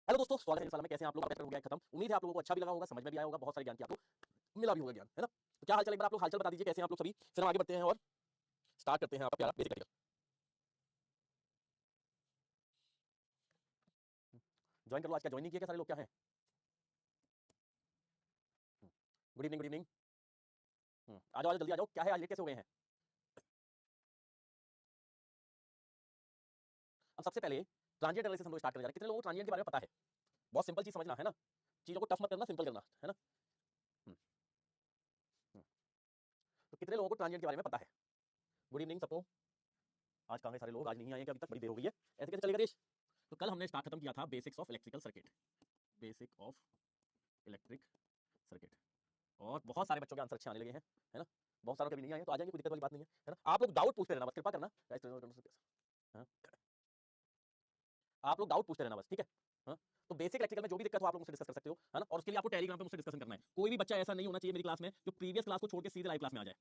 Hello दोस्तों, स्वागत है इस वाला में। कैसे हैं आप लोग? पेपर हो गया खत्म। उम्मीद है आप लोगों को अच्छा भी लगा होगा, समझ में भी आया होगा, बहुत सारे ज्ञान की आपको मिला भी होगा ज्ञान, है ना? तो क्या हालचाल, एक बार आप लोग हालचाल बता दीजिए, कैसे हैं आप लोग सभी? फिर हम आगे बढ़ते हैं और स्टार्ट करते हैं आपका प्यारा बेसिक प्रैक्टिकल। ज्वाइन कर लो। आज क्या ज्वाइन नहीं किया क्या सारे लोग? क्या है? Good evening, good evening. आ जाओ जल्दी आ जाओ। क्या है आज लेट कैसे हो गए हैं? अब सबसे पहले ट्रांजिएंट एनालिसिस हम लोग स्टार्ट करने जा रहे हैं। कितने लोगों को ट्रांजिएंट के बारे में पता है? बहुत सिंपल चीज समझना है ना, चीजों को टफ मत करना, सिंपल करना है ना। हम्म, हम्म। तो कितने लोगों को ट्रांजिएंट के बारे में पता है? गुड इवनिंग सबको। आज कहाँ है सारे लोग? आज नहीं आए क्या अभी तक? बड़ी देर हो गई है, ऐसे कैसे चलेगा देश? तो कल हमने स्टार्ट खत्म किया था basics of electrical circuit, basic of electric circuit, और बहुत सारे बच्चों के आंसर अच्छे आने लगे हैं, है ना? बहुत सारे कभी नहीं आए तो आ जाएंगे, कोई दिक्कत वाली बात नहीं है ना? आप लोग डाउट पूछते रहना बस, कृपा करना। हाँ? आप लोग डाउट पूछते रहना बस, ठीक है? हाँ? तो बेसिक इलेक्ट्रिकल में जो भी दिक्कत हो आप लोग मुझसे डिस्कस कर सकते हो, है ना? और उसके लिए आपको टेलीग्राम पे मुझसे डिस्कशन करना है। कोई भी बच्चा ऐसा नहीं होना चाहिए मेरी क्लास में जो प्रीवियस क्लास को छोड़ के सीधे लाइव क्लास में आ जाए।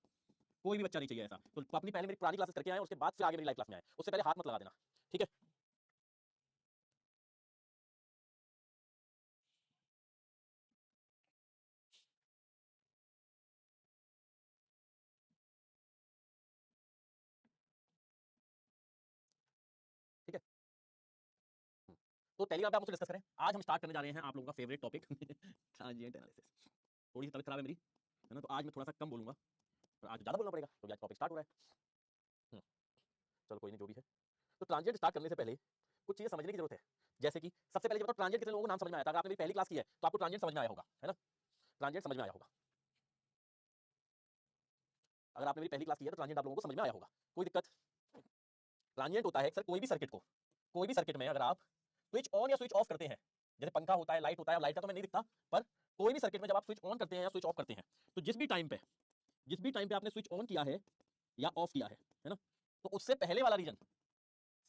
कोई भी बच्चा नहीं चाहिए ऐसा। तो अपनी पहले मेरी पुरानी क्लासेस करके आए, उसके बाद फिर आगे मेरी लाइव क्लास में आए, उससे पहले हाथ मत लगा देना, ठीक है? ठीक है। तो टेलीग्राम पे आप मुझसे डिस्कस करें। आज हम स्टार्ट करने जा रहे हैं आप लोगों का फेवरेट टॉपिक, ट्रांजिएंट एनालिसिस। थोड़ी सी तबीयत खराब है मेरी, है ना? तो आज मैं थोड़ा सा कम बोलूंगा, और आज ज़्यादा बोलना पड़ेगा क्योंकि आज टॉपिक स्टार्ट हो रहा है। हम्म, चलो कोई नहीं, जो भी है। तो ट्रांजिएंट स्टार्ट करने से पहले कुछ चीज़ें समझने की जरूरत है। जैसे कि सबसे पहले ये बताओ, ट्रांजिएंट कितने लोगों को नाम समझ में आया था? अगर आपने मेरी पहली क्लास की है तो आपको ट्रांजिएंट समझ में आया होगा, है ना? ट्रांजिएंट समझ में आया होगा। अगर आपने मेरी पहली क्लास की है तो ट्रांजिएंट आप लोगों को समझ में आया होगा, कोई दिक्कत? ट्रांजिएंट होता है सर कोई भी सर्किट को, कोई भी सर्किट में अगर आप स्विच ऑन या स्विच ऑफ करते हैं, जैसे पंखा होता है, लाइट होता है, लाइट का तो मैं नहीं दिखता, पर कोई भी सर्किट में जब आप स्विच ऑन करते हैं या स्विच ऑफ करते हैं, तो जिस भी टाइम पे आपने स्विच ऑन किया है या ऑफ किया है ना, तो उससे पहले वाला reason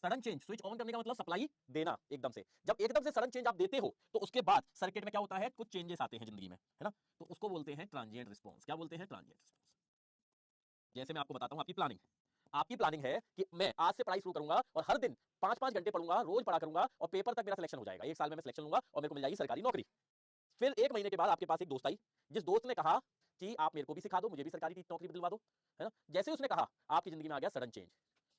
sudden change. Switch on करने का मतलब सप्लाई देना एकदम से। जब एकदम से सडन चेंज आप देते हो तो उसके बाद सर्किट में क्या होता है, कुछ चेंजेस आते हैं जिंदगी में, है ना? तो उसको बोलते हैं ट्रांजिएंट रिस्पॉन्स। क्या बोलते हैं? Transient response. जैसे मैं आपको बताता हूं, आपकी प्लानिंग है कि मैं आज से पढ़ाई शुरू करूंगा और हर दिन 5-5 घंटे पढ़ूंगा, रोज पढ़ा करूंगा, और पेपर तक मेरा सिलेक्शन हो जाएगा। 1 साल में मैं सिलेक्शन लूंगा और मेरे को मिल जाएगी सरकारी नौकरी। फिर 1 महीने के बाद आपके पास एक दोस्त आई, जिस दोस्त ने कहा कि आप मेरे को भी सिखा दो, मुझे भी सरकारी नौकरी दिलवा दो, है ना? जैसे उसने कहा, आपकी जिंदगी में आ गया सडन चेंज।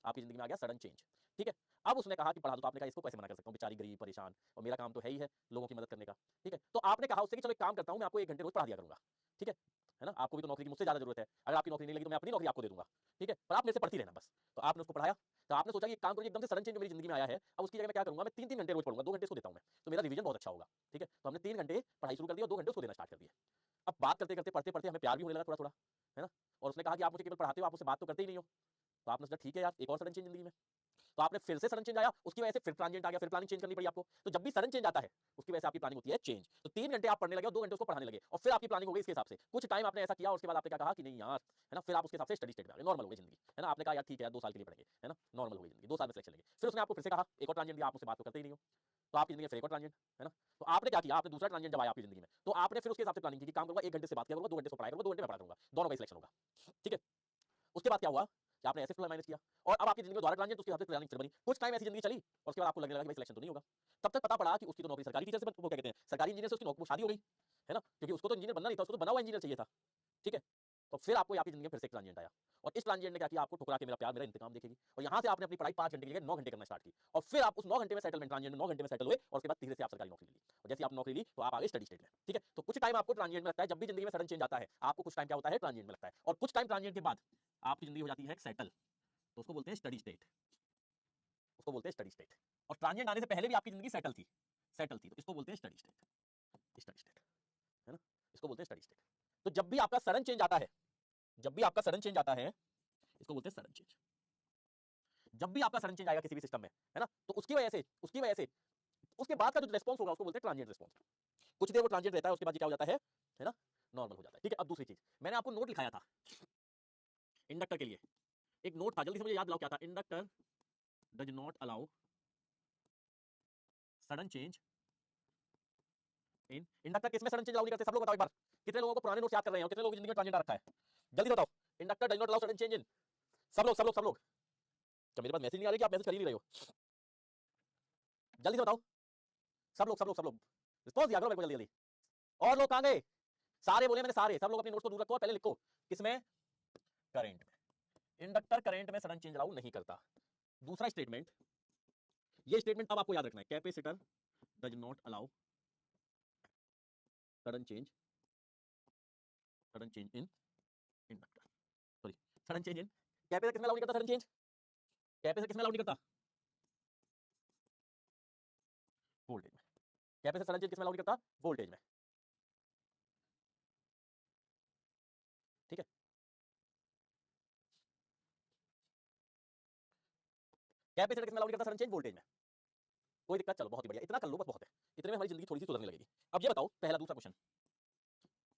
आपकी जिंदगी में आ गया सडन चेंज, ठीक है? अब उसने कहा कि पढ़ा दो, तो आपने कहा इसको कैसे मना कर सकता हूँ, बेचारी गरीब परेशान, और मेरा काम तो है ही है लोगों की मदद करने का, ठीक है? तो आपने कहा उससे कि चलो एक काम करता हूँ, मैं आपको 1 घंटे रोज पढ़ा दिया करूंगा, ठीक है ना? आपको भी तो नौकरी की मुझसे ज्यादा जरूरत है। अगर आपकी नौकरी नहीं लगी तो मैं अपनी नौकरी आपको दे दूंगा, ठीक है? पर आप मेरे से पढ़ती रहना बस। तो आपने उसको पढ़ाया। तो आपने सोचा कि एक काम करो, एकदम से सडन चेंज मेरी जिंदगी में आया है, अब उसकी जगह मैं क्या करूंगा, मैं 3-3 घंटे रोज पढ़ूंगा, 2 घंटे इसको देता हूं मैं, तो मेरा रिवीजन बहुत अच्छा होगा, ठीक है? तो हमने 3 घंटे पढ़ाई शुरू कर दी और 2 घंटे उसको देना स्टार्ट कर दिया। अब बात करते करते, पढ़ते पढ़ते हमें प्यार भी होने लगा थोड़ा थोड़ा, है ना? और उसने कहा कि आप मुझे केवल पढ़ाते हो, आप मुझसे बात तो करते ही नहीं हो। तो आपने सोचा ठीक है यार, एक और सडन चेंज जिंदगी में। तो आपने फिर से सडन चेंज आया, उसकी वजह से फिर ट्रांजिएंट आ गया, फिर प्लानिंग चेंज करनी पड़ी आपको। तो जब भी सडन चेंज आता है उसकी वजह से आपकी प्लानिंग होती है चेंज। तो 3 घंटे आप पढ़ने लगे और 2 घंटे उसको पढ़ाने लगे, और फिर आपकी प्लानिंग हो गई इसके हिसाब से। कुछ टाइम आपने ऐसा किया और उसके बाद आपने क्या कहा कि नहीं यार, है ना? फिर आप उसके हिसाब से स्टडी स्टेट में आ गए, नॉर्मल हो गई जिंदगी, है ना? आपने कहा यार ठीक है यार, 2 साल के लिए पढ़ेंगे, है ना? नॉर्मल हो गई जिंदगी, 2 साल में सिलेक्शन लेंगे। फिर उसने आपको फिर से कहा, एक और ट्रांजिएंट दिया, आप मुझसे बात तो करते ही नहीं हो। तो आपकी जिंदगी में फिर एक और ट्रांजिएंट, है ना? तो आपने क्या किया, आपने दूसरा ट्रांजिएंट जब आया आपकी जिंदगी में, तो आपने फिर उसके हिसाब से प्लानिंग की कि काम करूंगा, 1 घंटे से बात किया करूंगा, 2 घंटे से पढ़ाया करूंगा, 2 घंटे में पढ़ा करूंगा, दोनों का सिलेक्शन होगा, ठीक है? उसके बाद क्या हुआ कि आपने ऐसे माइनस किया, और अब आपकी जिंदगी में दोबारा ट्रांजिएंट, उसके हिसाब से प्लानिंग फिर बनी। कुछ टाइम ऐसी जिंदगी चली और उसके बाद आपको लगने लगा कि भाई सिलेक्शन तो नहीं होगा। तब तक पता पड़ा कि उसकी तो नौकरी सरकारी टीचर से, वो क्या कहते हैं, सरकारी इंजीनियर से उसकी नौकरी, शादी हो गई, है ना? क्योंकि उसको तो इंजीनियर बनना नहीं था, उसको तो बना हुआ इंजीनियर चाहिए था, ठीक है? तो फिर आपको आपकी जिंदगी में फिर से एक ट्रांजिएंट आया, और इस ट्रांजिएंट ने क्या किया, आपको ठुकरा के मेरा प्यार मेरा इंतकाम देखेगी, और यहाँ से आपने अपनी पढ़ाई 5 घंटे की जगह 9 घंटे करना स्टार्ट की, और फिर आप उस 9 घंटे में सेटलमेंट, ट्रांजिएंट में 9 घंटे में सेटल हुए, और उसके बाद धीरे से आप सरकारी नौकरी ली, और जैसे आप नौकरी ली तो आप आगे स्टडी स्टेट में, ठीक है? तो कुछ टाइम आपको ट्रांजिएंट में लगता है, जब भी जिंदगी में सडन चेंज आता है आपको कुछ टाइम क्या होता है, ट्रांजिएंट में लगता है, और कुछ टाइम ट्रांजिएंट के बाद आपकी जिंदगी हो जाती है सेटल, तो उसको बोलते हैं स्टडी स्टेट, उसको बोलते हैं स्टडी स्टेट। और ट्रांजिएंट आने से पहले भी आपकी जिंदगी सेटल थी, तो इसको बोलते हैं स्टडी स्टेट, स्टडी स्टेट, है ना? इसको बोलते हैं स्टडी स्टेट। तो जब भी आपका सडन चेंज आता है, जब भी आपका सडन चेंज आता है, इसको बोलते हैं सडन चेंज। जब भी आपका सडन चेंज आएगा किसी भी सिस्टम में, है ना, तो उसकी वजह से उसके बाद का जो रिस्पॉन्स होगा उसको बोलते हैं ट्रांजिएंट रिस्पॉन्स। कुछ देर वो ट्रांजिएंट रहता है, उसके बाद क्या हो जाता है ना, नॉर्मल हो जाता है, ठीक है? अब दूसरी चीज, मैंने आपको नोट लिखाया था इंडक्टर के लिए, एक नोट था, जल्दी से मुझे याद दिलाओ क्या था। Inductor does not allow sudden change in, inductor किस में सडन चेंज अलाउ नहीं करते? सब लोग बताओ एक बार, कितने लोगों को पुराने नोट याद कर रहे हो, कितने लोगों की जिंदगी में ट्रांजिएंट आ रखा है? जल्दी बताओ, inductor does not allow sudden change in. सब लोग। क्या मेरे पास मैसेज नहीं आ रही कि आप मैसेज कर ही नहीं रहे हो? जल्दी से बताओ। सब लोग रिस्पॉन्स दिया करो मेरे को जल्दी जल्दी। और लोग कहाँ गए? सारे बोले मैंने, सारे। सब लोग अपने नोट्स को दूर रखो और पहले लिखो किसमें, करंट में। इंडक्टर करंट में सडन चेंज अलाउ नहीं करता। दूसरा स्टेटमेंट, ये स्टेटमेंट अब आपको याद रखना है, capacitor does not allow sudden change in inductor, sorry sudden change in, capacitor किसमें अलाउ नहीं करता सडन चेंज? कैपेसिटर किसमें अलाउ नहीं करता? वोल्टेज में। कैपेसिटर सडन चेंज किसमें अलाउ नहीं करता? वोल्टेज में। ठीक है, कैपेसिटर किसमें अलाउ नहीं करता सडन चेंज? वोल्टेज में। कोई दिक्कत? चलो बहुत ही बढ़िया, इतना कर लो बस, बहुत है। इतने में हमारी जिंदगी थोड़ी सी सुधरने लगेगी। अब ये बताओ, पहला दूसरा question,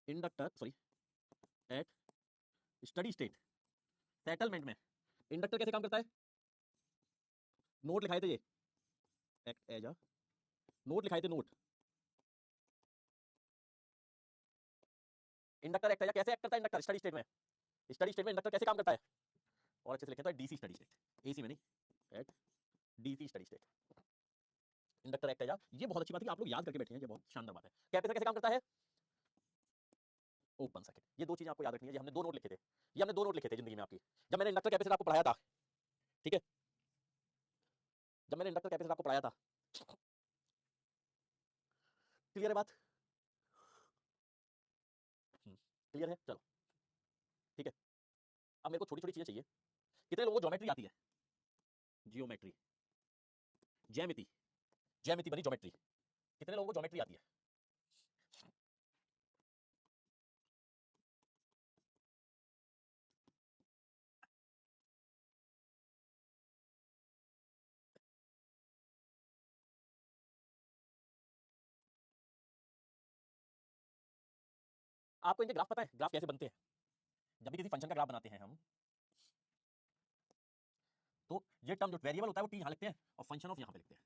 inductor sorry at steady state settlement में इंडक्टर कैसे काम करता है? नोट लिखाए थे ये, एक्ट एज अ, नोट लिखाए थे, note. Inductor act as a, कैसे एक्ट करता है इंडक्टर स्टडी स्टेट में? स्टडी स्टेट में इंडक्टर कैसे काम करता है? और अच्छे से लिखे तो डीसी स्टडी स्टेट, एसी में नहीं, at DC steady state inductor act as a. ये बहुत अच्छी बात है कि आप लोग याद करके बैठे हैं, ये बहुत शानदार बात है। कैपेसिटर कैसे काम करता है? Open circuit. ये दो चीजें आपको याद रखनी है। ये हमने दो नोट लिखे थे, ये हमने दो नोट लिखे थे जिंदगी में आपकी, जब मैंने इंडक्टर कैपेसिटर आपको पढ़ाया था। ठीक है, जब मैंने इंडक्टर कैपेसिटर आपको पढ़ाया था। क्लियर है बात? क्लियर है? चलो ठीक है। अब मेरे को छोटी छोटी चीजें चाहिए। कितने लोगों को ज्योमेट्री आती है? जियोमेट्री, ज्यामिति, ज्यामिति बनी ज्योमेट्री। कितने लोगों को ज्योमेट्री आती है? आपको इनके ग्राफ पता है? ग्राफ कैसे बनते हैं? जब भी किसी फंक्शन का ग्राफ बनाते हैं हम, तो ये टर्म जो वेरिएबल होता है वो टी यहाँ लिखते हैं और फंक्शन ऑफ यहाँ पे लिखते हैं।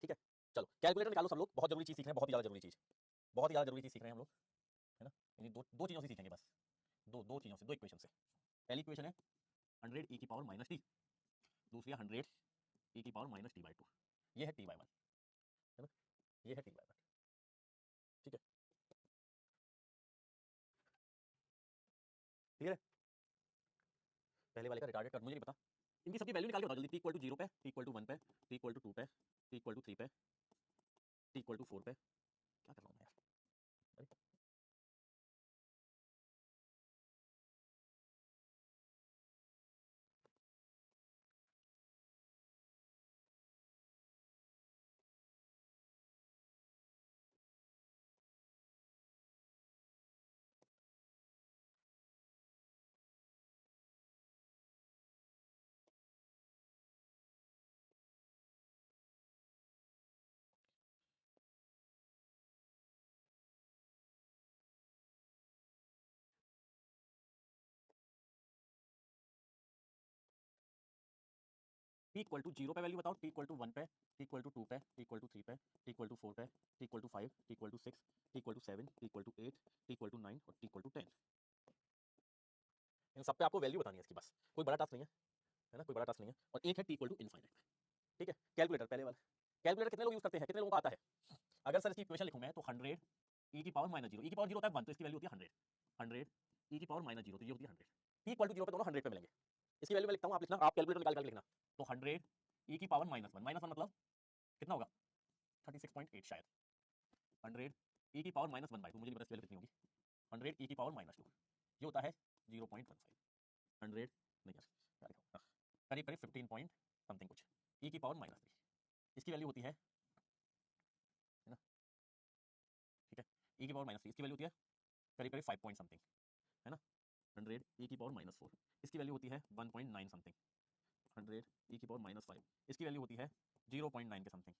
ठीक है, चलो कैलकुलेटर निकालो सब लोग। बहुत जरूरी चीज सीख रहे हैं, बहुत ही ज्यादा जरूरी चीज, बहुत ही ज्यादा जरूरी चीज सीख रहे हैं हम लोग, है ना। इन दो चीजों से सीखेंगे बस, दो चीजों से, दो इक्वेशन से। पहली इक्वेशन है 100 e की पावर माइनस टी, दूसरी 100 e की पावर माइनस टी बाई 2। ये है टी बाई 1, है ना, ये है टी बाई 1। ठीक है, क्लियर है? पहले वाले का रिटार्डेड कट मुझे नहीं पता। इनकी सबकी वैल्यू निकाल के बताओ जल्दी। टी इक्वल टू 0 पे, टी इक्वल टू 1 पे, टी इक्वल टू 2 पे, टी इक्वल टू 3 पे, टी इक्वल टू 4 पे। क्या कर रहा हूँ मैं यार? अरे टी इक्वल टू 0 पे वैल्यू बताओ, टी इक्वल टू 1 पे, टी इक्वल टू 2 पे, टी इक्वल टू 3 पे, टी इक्वल टू 4 पे, T equal to 5, T equal to 6, T equal to 7, T equal to 8, T equal to 9 और T equal to 10। इन सब पे आपको value बतानी है इसकी, बस कोई बड़ा टास्क नहीं है ना, कोई बड़ा टास्क नहीं है। और एक है टी इक्वल टू इनफाइनाइट पे। ठीक है, कैलकुलेटर पहले वाला। कैलकुलेटर कितने लोग यूज करते हैं, कितने लोगों को आता है? अगर सर इसकी इक्वेशन लिखूं मैं तो 100 e की पावर माइनस 0, e की पावर 0 होता है 1, तो इसकी वैल्यू होती है 100, 100 e की पावर माइनस 0, तो ये होती है 100। टी इक्वल टू 0 पे दोनों 100 पे मिलेंगे। इसकी वैल्यू मैं लिखता हूँ, आप लिखना, आप कैलकुलेटर निकाल कर लिखना। तो 100 e की पावर माइनस 1, माइनस 1 मतलब कितना होगा? 36.8 शायद। 100 e की पावर माइनस 1 बाई 2, मुझे नहीं पता इसकी वैल्यू कितनी होगी। 100 e की पावर माइनस 2, ये होता है 0.15। 100 नहीं यार, क्या लिखा हूँ? करीब करीब 15 पॉइंट समथिंग कुछ, e की पावर माइनस 3, इसकी वैल्यू होती है ना। ठीक है, e की पावर माइनस 3 इसकी वैल्यू होती है करीब करीब 5 पॉइंट समथिंग, है ना। 100 e की पावर माइनस 4 इसकी वैल्यू होती है 1.9 समथिंग। 100 e की पावर माइनस 5 इसकी वैल्यू होती है 0.9 के समथिंग।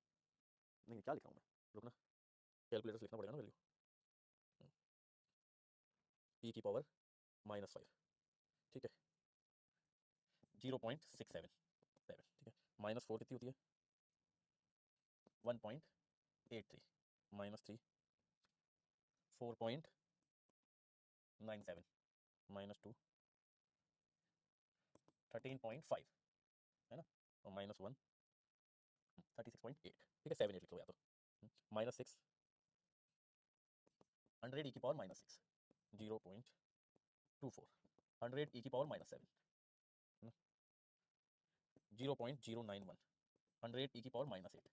नहीं क्या लिखा हूँ मैं, रुकना, कैलकुलेटर से लिखना पड़ेगा ना वैल्यू। e की पावर माइनस 5, ठीक है, 0.677, ठीक है, माइनस 4 कितनी होती है? 1.83, माइनस 3 4.97, माइनस 2 13.5, है ना, और माइनस 1 36.8, ठीक है 7 8 लिख लो या तो -6 100 e की पावर -6 0.24 100 e की पावर -7 0.091 100 e की पावर -8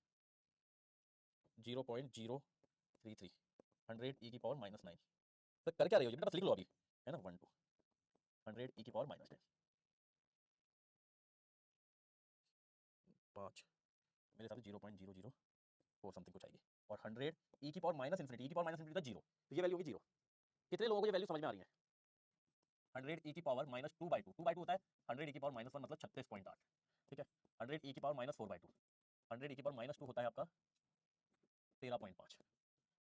0.033 100 e की पावर -9। तो कर क्या रही हो बेटा, बस लिख लो अभी, है ना 1 2 100 e की पावर -10 5 मेरे हिसाब से 0.004 समथिंग कुछ आएगी, और 100 e की पावर -इन्फिनिटी, e की पावर -इन्फिनिटी जीरो, तो ये वैल्यू होगी जीरो। कितने लोगों को ये वैल्यू समझ में आ रही है? 100 e की पावर -2/2, 2/2 होता है 100 e की पावर -1 मतलब 36.8, ठीक है। 100 e की पावर -4/2, 100 e की पावर -2 होता है आपका 13.5,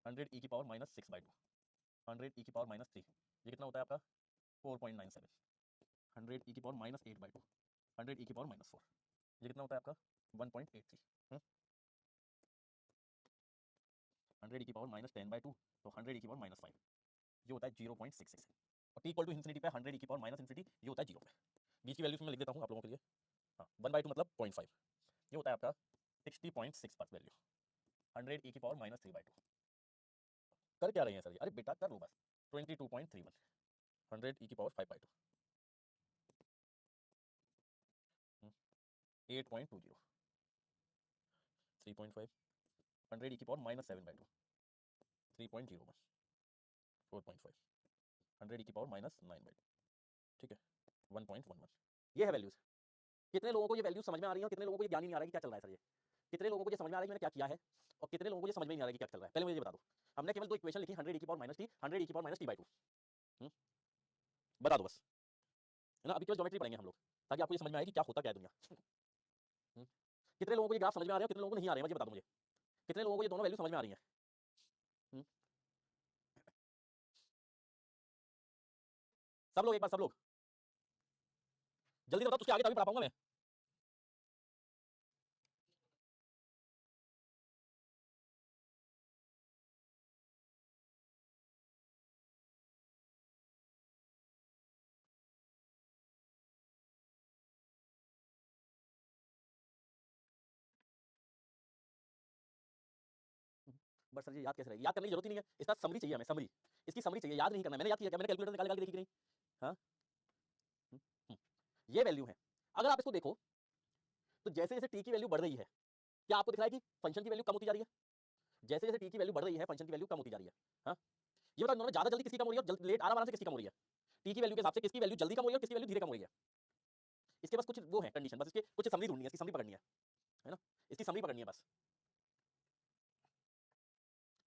100 e की पावर -6/2, 100 e की पावर -3, ये कितना होता है आपका 4.97, 100 e की पावर -8/2, 100 e की पावर -4, ये कितना होता है आपका 1.83, 100 e की पावर -10/2, तो 100 e की पावर -5, ये होता है 0.66, और t इक्वल टू इन्फिनिटी पे 100 e की पावर -इन्फिनिटी ये होता है 0 पे। बीच की वैल्यूज में लिख देता हूँ आप लोगों के लिए। हाँ 1/2 मतलब 0.5, ये होता है आपका 60.6 पर वैल्यू, 100 e की पावर -3/2। कर क्या रहे हैं सर ये? अरे बेटा कर लो बस, 22.31 100 e की पावर 5/2 8.20 3.5 100 e की पावर -7/2 3.01 4.5 100 e की पावर -9/2, ठीक है 1.11। ये है वैल्यूज। कितने लोगों को ये वैल्यूज समझ में आ रही है और कितने लोगों को ये ज्ञान ही नहीं आ रहा है कि क्या चल रहा है सर ये? कितने लोगों को ये समझ में आ रहा है कि मैंने क्या किया है, और कितने लोगों को ये समझ में नहीं आ रहा है कि क्या चल रहा है? पहले मुझे ये बता दो। हमने केवल दो इक्वेशन लिखी, 100 e की पावर -t 100 e की पावर -t/2, बता दो बस, है ना। अभी केवल ज्योमेट्री पढ़ेंगे हम लोग, ताकि आपको ये समझ में आए कि क्या होता क्या है दुनिया। कितने लोगों को ये ग्राफ समझ में आ रहे हैं, कितने लोगों को नहीं आ रहे हैं, मुझे बता दो मुझे। कितने लोगों को ये दोनों वैल्यू समझ में आ रही है? सब लोग, एक बार सब लोग जल्दी बताओ, उसके आगे तभी पढ़ा पाऊंगा मैं। बट सर ये याद कैसे रहेगी? याद करने की जरूरत ही नहीं है, इसका समरी चाहिए हमें, समरी। इसकी समरी चाहिए, याद नहीं करना। मैंने याद किया क्या? मैंने कैलकुलेटर निकाल निकाल के देखी कि नहीं? हाँ ये वैल्यू है। अगर आप इसको देखो तो जैसे जैसे टी की वैल्यू बढ़ रही है, क्या आपको दिख रहा है कि फंक्शन की वैल्यू कम होती जा रही है? जैसे जैसे टी की वैल्यू बढ़ रही है, फंक्शन की वैल्यू कम होती जा रही है। हाँ ये बताओ, दोनों ज्यादा जल्दी किसकी कम हो रही है और लेट आराम आराम से किसकी कम हो रही है? टी की वैल्यू के हिसाब से किसकी वैल्यू जल्दी कम हो रही है और किसकी वैल्यू धीरे कम हो रही है? इसके बस कुछ वो है कंडीशन, बस इसके कुछ समरी ढूंढनी है, इसकी समरी पकड़नी है ना। इसकी समरी पकड़नी है बस,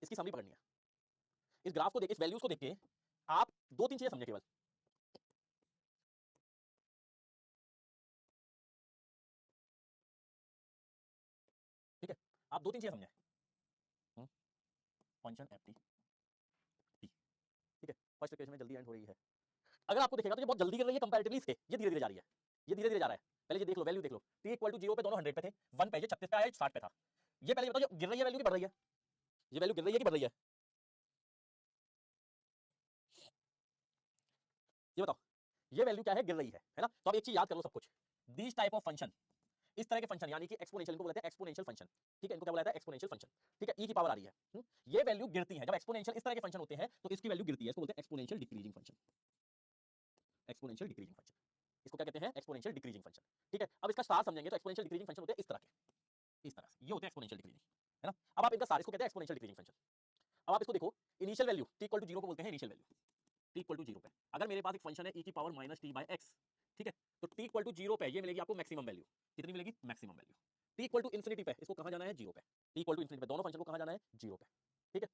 इसकी समरी पकड़नी है। इस ग्राफ को देख, इस वैल्यूज को देख के आप दो तीन चीजें समझे केवल। ठीक है, आप दो तीन चीजें समझे। फंक्शन एफ टी, ठीक है, फर्स्ट इक्वेशन में जल्दी एंड हो रही है। अगर आपको दिखेगा तो ये बहुत जल्दी गिर रही है कंपैरेटिवली इसके, ये धीरे धीरे जा रही है, ये धीरे धीरे जा रहा है। पहले ये देख लो, वैल्यू देख लो, t इक्वल टू 0 पे दोनों 100 पे थे, 1 पे ये 36 पे आया, 60 पे था। ये पहले बताओ, ये गिर रही है वैल्यू की बढ़ रही है? ये वैल्यू गिर रही है कि बढ़ रही है? ये बताओ, ये वैल्यू क्या है? गिर रही है ना। तो अब एक चीज याद कर लो सब कुछ, दिस टाइप ऑफ फंक्शन, इस तरह के फंक्शन यानी कि एक्सपोनेंशियल, इनको बोलते हैं एक्सपोनेंशियल फंक्शन। ठीक है, इनको क्या बोला जाता है? Exponential function. ठीक है, e की पावर आ रही है, ये वैल्यू गिरती है जब एक्सपोनेंशियल इस तरह के फंक्शन होते हैं, तो इसकी वैल्यू गिरती है, इसको बोलते हैं exponential decreasing function. Exponential decreasing function, इसको क्या कहते हैं? Exponential decreasing function. ठीक है, अब इसका सार समझेंगे तो एक्सपोनेंशियल डिक्रीजिंग फंक्शन होते हैं इस तरह के, इस तरह से ये होते हैं एक्सपोनेंशियल डिक्रीजिंग, है ना। अब आप इनका सार, इसको कहते हैं एक्सपोनेंशियल डिक्रीजिंग फंक्शन। अब आप इसको देखो, initial value t equal to 0 को बोलते हैं initial value, t equal to 0 पे अगर मेरे पास एक फंक्शन है e की पावर -t/x, ठीक है, तो t इक्वल टू 0 पे ये मिलेगी आपको मैक्सिमम वैल्यू। कितनी मिलेगी? Maximum value. t equal to infinity पे इसको कहां जाना है? 0 पे। t इक्वल टू इन्फिनिटी पे दोनों फंक्शन को कहां जाना है? 0 पे। ठीक है,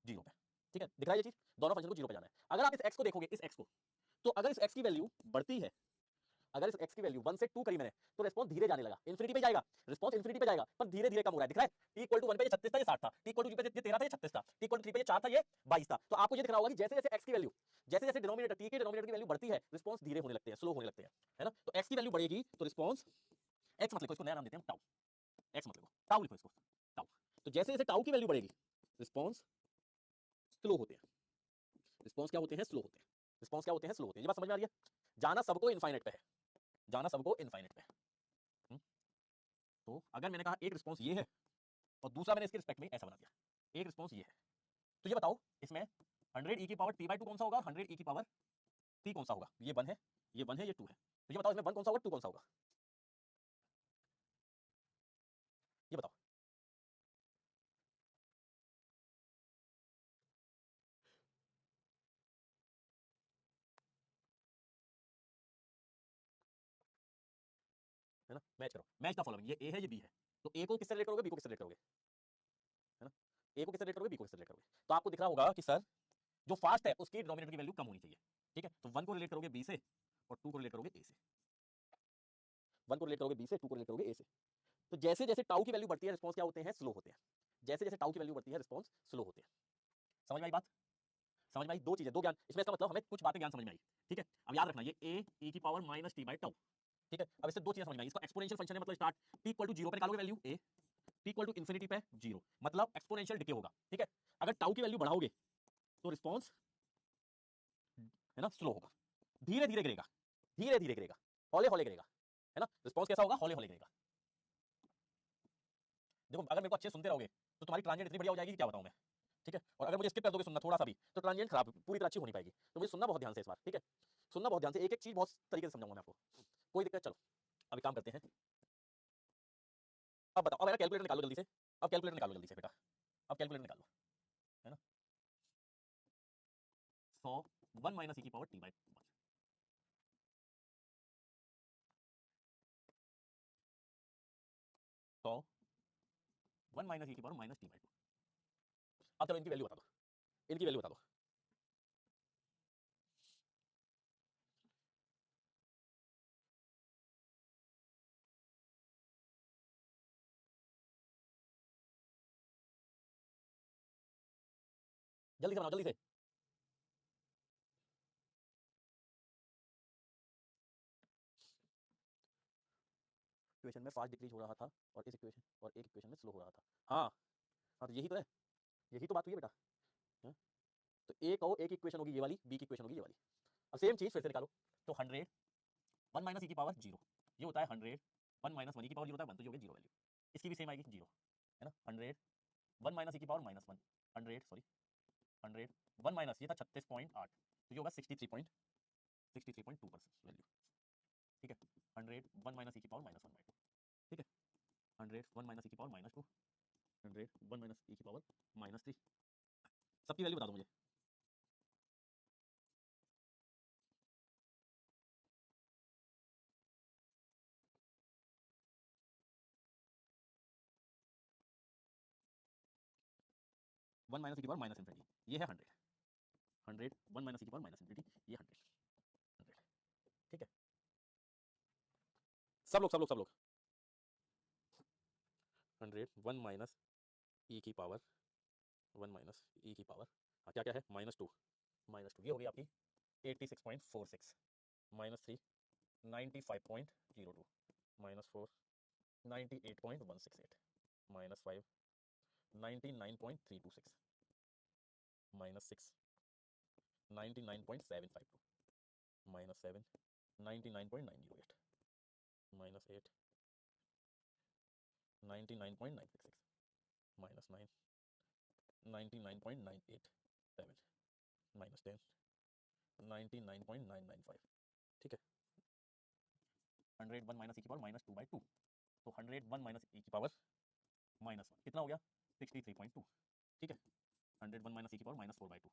0 पे। ठीक है, दिख रहा है ये चीज, दोनों फंक्शन को 0 पे जाना है। अगर आप इस x को देखोगे, इस x को, तो अगर इस x की वैल्यू बढ़ती है, अगर इस x की वैल्यू 1 से 2 करी मैंने, तो रिस्पांस धीरे जाने लगा, इन्फिनिटी पे जाएगा, रिस्पांस इन्फिनिटी पे जाएगा, पर धीरे धीरे कम हो रहा है। दिख रहा है? t इक्वल टू 1 पे ये 36 था, ये 60 था, t इक्वल टू 2 पे ये 13 था, ये 36 था, t इक्वल टू 3 पे ये 4 था, ये 22 था। तो आपको ये दिख रहा होगा कि जैसे जैसे x की वैल्यू, जैसे जैसे डिनोमिनेटर t के डिनोमिनेटर की वैल्यू बढ़ती है, रिस्पांस धीरे होने लगते हैं, स्लो होने लगते हैं, है ना। तो x की वैल्यू बढ़ेगी तो रिस्पांस, x मत लिखो, इसको नया नाम देते हैं टाउ, x मत लिखो, टाउ लिखो इसको, टाउ। तो जैसे जैसे टाउ की वैल्यू बढ़ेगी, रिस्पांस स्लो होते हैं, रिस्पांस क्या होते हैं? स्लो होते हैं। रिस्पांस क्या होते हैं? स्लो होते हैं। ये बात समझ में आ रही है? जाना सबको इनफाइनाइट पे है, जाना सबको इनफाइनाइट पे है। तो अगर मैंने कहा एक रिस्पॉन्स ये है और दूसरा मैंने इसके रिस्पेक्ट में ऐसा बना दिया, एक रिस्पॉन्स ये है, तो ये बताओ इसमें 100 e की पावर t/2 कौन सा होगा, 100 e की पावर t कौन सा होगा? ये 1 है, ये 1 है, ये 2 है, तो ये बताओ इसमें 1 कौन सा होगा, 2 कौन सा होगा? ये बताओ। है ना, मैच करो, मैच द फॉलोइंग, ये ए है, ये बी है, तो ए को किससे रिलेट करोगे, बी को किससे रिलेट करोगे? है ना, ए को किससे रिलेट करोगे, बी को किससे रिलेट करोगे? तो आपको दिख रहा होगा कि सर जो फास्ट है उसकी डिनोमिनेटर की वैल्यू कम होनी चाहिए, ठीक है, तो 1 को रिलेट करोगे बी से और 2 को रिलेट करोगे ए से, 1 को रिलेट करोगे बी से, 2 को रिलेट करोगे ए से। तो जैसे जैसे टाउ की वैल्यू बढ़ती है रिस्पॉन्स क्या होते हैं, स्लो होते हैं, जैसे जैसे टाउ की वैल्यू बढ़ती है रिस्पॉन्स स्लो होते हैं। समझ में आई बात? समझ में आई? दो चीजें, दो ज्ञान इसमें, इसका मतलब हमें कुछ बातें ज्ञान समझ में आई, ठीक है। अब याद रखना ये ए ई की power minus T by tau, ठीक है। अब इससे दो चीजें समझ में आई, इसका एक्सपोनेंशियल फंक्शन है, मतलब स्टार्ट टी इक्वल टू 0 पे निकालोगे value A, T equal to infinity पे 0, मतलब एक्सपोनेंशियल डिके होगा, ठीक है। अगर टाउ की वैल्यू बढ़ाओगे तो रिस्पॉन्स है ना स्लो होगा, धीरे धीरे गिरेगा, धीरे धीरे गिरेगा, हौले हौले गिरेगा, है ना। रिस्पॉन्स कैसा होगा, हौले हौले गिरेगा। देखो अगर मेरे को अच्छे सुनते रहोगे तो तुम्हारी ट्रांजिएंट इतनी बढ़िया हो जाएगी कि क्या बताऊं मैं, ठीक है। और अगर मुझे स्किप कर दोगे सुनना थोड़ा सा भी तो ट्रांजिएंट खराब पूरी तरह अच्छी हो नहीं पाएगी, तो मुझे सुनना बहुत ध्यान से इस बार, ठीक है। सुनना बहुत ध्यान से, एक एक चीज बहुत तरीके से समझाऊंगा मैं आपको, कोई दिक्कत। चलो अभी काम करते हैं, अब बताओ, अब मेरा कैलकुलेटर निकालो जल्दी से, अब कैलकुलेटर निकालो जल्दी से बेटा, अब कैलकुलेटर निकालो, है ना। 100 1 माइनस ई की पावर टी बाई 1, 100 1 माइनस ई की पावर माइनस टी बाई 2। अब चलो इनकी वैल्यू बता दो, इनकी वैल्यू बता दो। जल्दी से बनाओ, जल्दी से। इक्वेशन में फास्ट डिक्रीज हो रहा था और इस इक्वेशन और एक इक्वेशन में स्लो हो रहा था। हाँ हाँ, तो यही तो है, यही तो बात हुई है बेटा, है? तो ए कहो, एक इक्वेशन होगी ये वाली, बी की इक्वेशन होगी ये वाली। अब सेम चीज फिर से निकालो, तो 100 1 माइनस ई की पावर 0, ये होता है 100 1 माइनस 1 ई की पावर 0 होता है 1, तो ये हो गया 0 वैल्यू, इसकी भी सेम आएगी 0, है ना। 100 1 माइनस ई की पावर माइनस 1, 100 सॉरी 100 1 माइनस ये था 36.8, तो ये होगा 63.2% वैल्यू, ठीक है। 100 1 माइनस ई की पावर माइनस 1/2, ठीक है। 100 1 माइनस ई की पावर माइनस 2, 100 1 माइनस ई की पावर माइनस 3। सबकी वैल्यू बता दो मुझे। 1 माइनस ई की पावर माइनस इन्फिनिटी, ये है 100, 100 1 माइनस ई की पावर माइनस इन्फिनिटी, ये 100, 100, ठीक है। सब लोग सब लोग सब लोग 100 1 माइनस ई की पावर 1 माइनस ई की पावर, हाँ क्या क्या है, -2, -2, ये हो गई आपकी 86.46, -3 95.02, -4 98.168, -5 99.326, -6 99.752, -7 99.908, -8 99.966, -9 99.987, -10 99.995, ठीक है। 100 1 माइनस ई की पावर -2/2, तो 100 1 माइनस ई की पावर -1 कितना हो गया, 63.2, ठीक है। 100 1 माइनस ई की पावर -4/2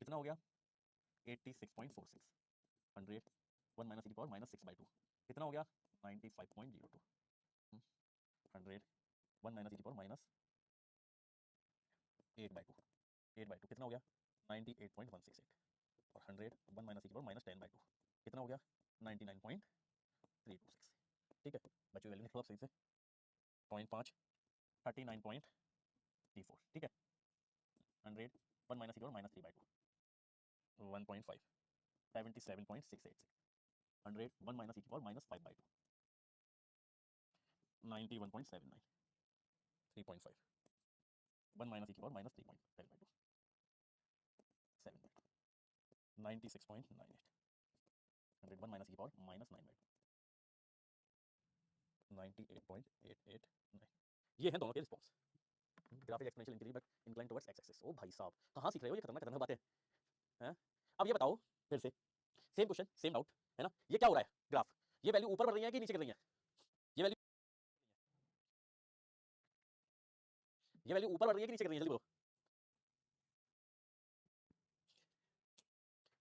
कितना हो गया, 86.46। 100 1 माइनस ई की पावर -6/2 कितना हो गया, 95.02। 100 1 माइनस ई की पावर -8/2, 8/2 कितना हो गया, 98.168। और 100 1 माइनस ई की पावर -10/2 कितना हो गया, 99.326, ठीक है। बच्चों वैल्यू निकलो आप सही से, 0.5 39.34, ठीक है। 100 1 माइनस ई की पावर -3/2 1.5 77.686। 100 1 माइनस ई की पावर -5/2 91.79, 3.5 1 माइनस ई की पावर -3.10/2 7/2 96.98। 100 1 माइनस ई की पावर -9/2 98.889। ये है दोनों के response. Graphic exponential increase but incline towards X axis. ओ भाई साहब कहाँ सीख रहे हो, ये खतरनाक खतरनाक बातें हैं। अब ये बताओ फिर से सेम क्वेश्चन सेम डाउट है ना, ये क्या हो रहा है ग्राफ, ये वैल्यू ऊपर बढ़ रही है कि नीचे गिर रही है, ये वैल्यू ऊपर बढ़ रही है कि नीचे गिर रही है, जल्दी बोलो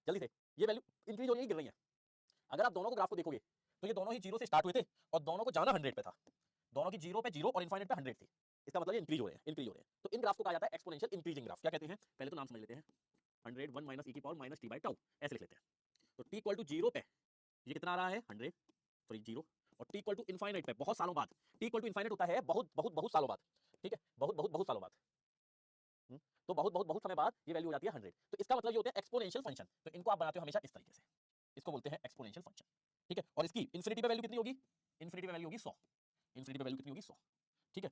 जल्दी से, ये वैल्यू इंक्रीज हो रही है गिर रही है। अगर आप दोनों को ग्राफ को देखोगे तो ये दोनों ही जीरो से स्टार्ट हुए थे और दोनों को जाना 100 पे था, दोनों की जीरो पे जीरो और इनफाइनाइट पे 100 थी, इसका मतलब ये इंक्रीज हो रहे हैं, इंक्रीज हो रहे हैं। तो इन ग्राफ को कहा जाता है एक्सपोनेंशियल इंक्रीजिंग ग्राफ। क्या कहते हैं, पहले तो नाम समझ लेते हैं, 100 1 माइनस e की power minus T by tau, ऐसे लिख लेते हैं। तो t इक्वल टू जीरो पे ये कितना आ रहा है 100 सॉरी जीरो, और t इक्वल टू इनफाइनाइट पे बहुत सालों बाद, t इक्वल टू इनफाइनाइट होता है बहुत बहुत बहुत सालों बाद, ठीक है, बहुत बहुत बहुत सालों बाद, तो बहुत बहुत बहुत समय बाद ये वैल्यू हो जाती है 100। तो इसका मतलब ये होता है एक्सपोनेंशियल फंक्शन। तो इनको आप बनाते हो हमेशा इस तरीके से, इसको बोलते हैं एक्सपोनेंशियल फंक्शन, ठीक है। और इसकी इन्फिनिटी पे वैल्यू कितनी होगी, इन्फिनिटी पे वैल्यू होगी 100, इन्फिनिटी पे वैल्यू कितनी होगी 100, ठीक है।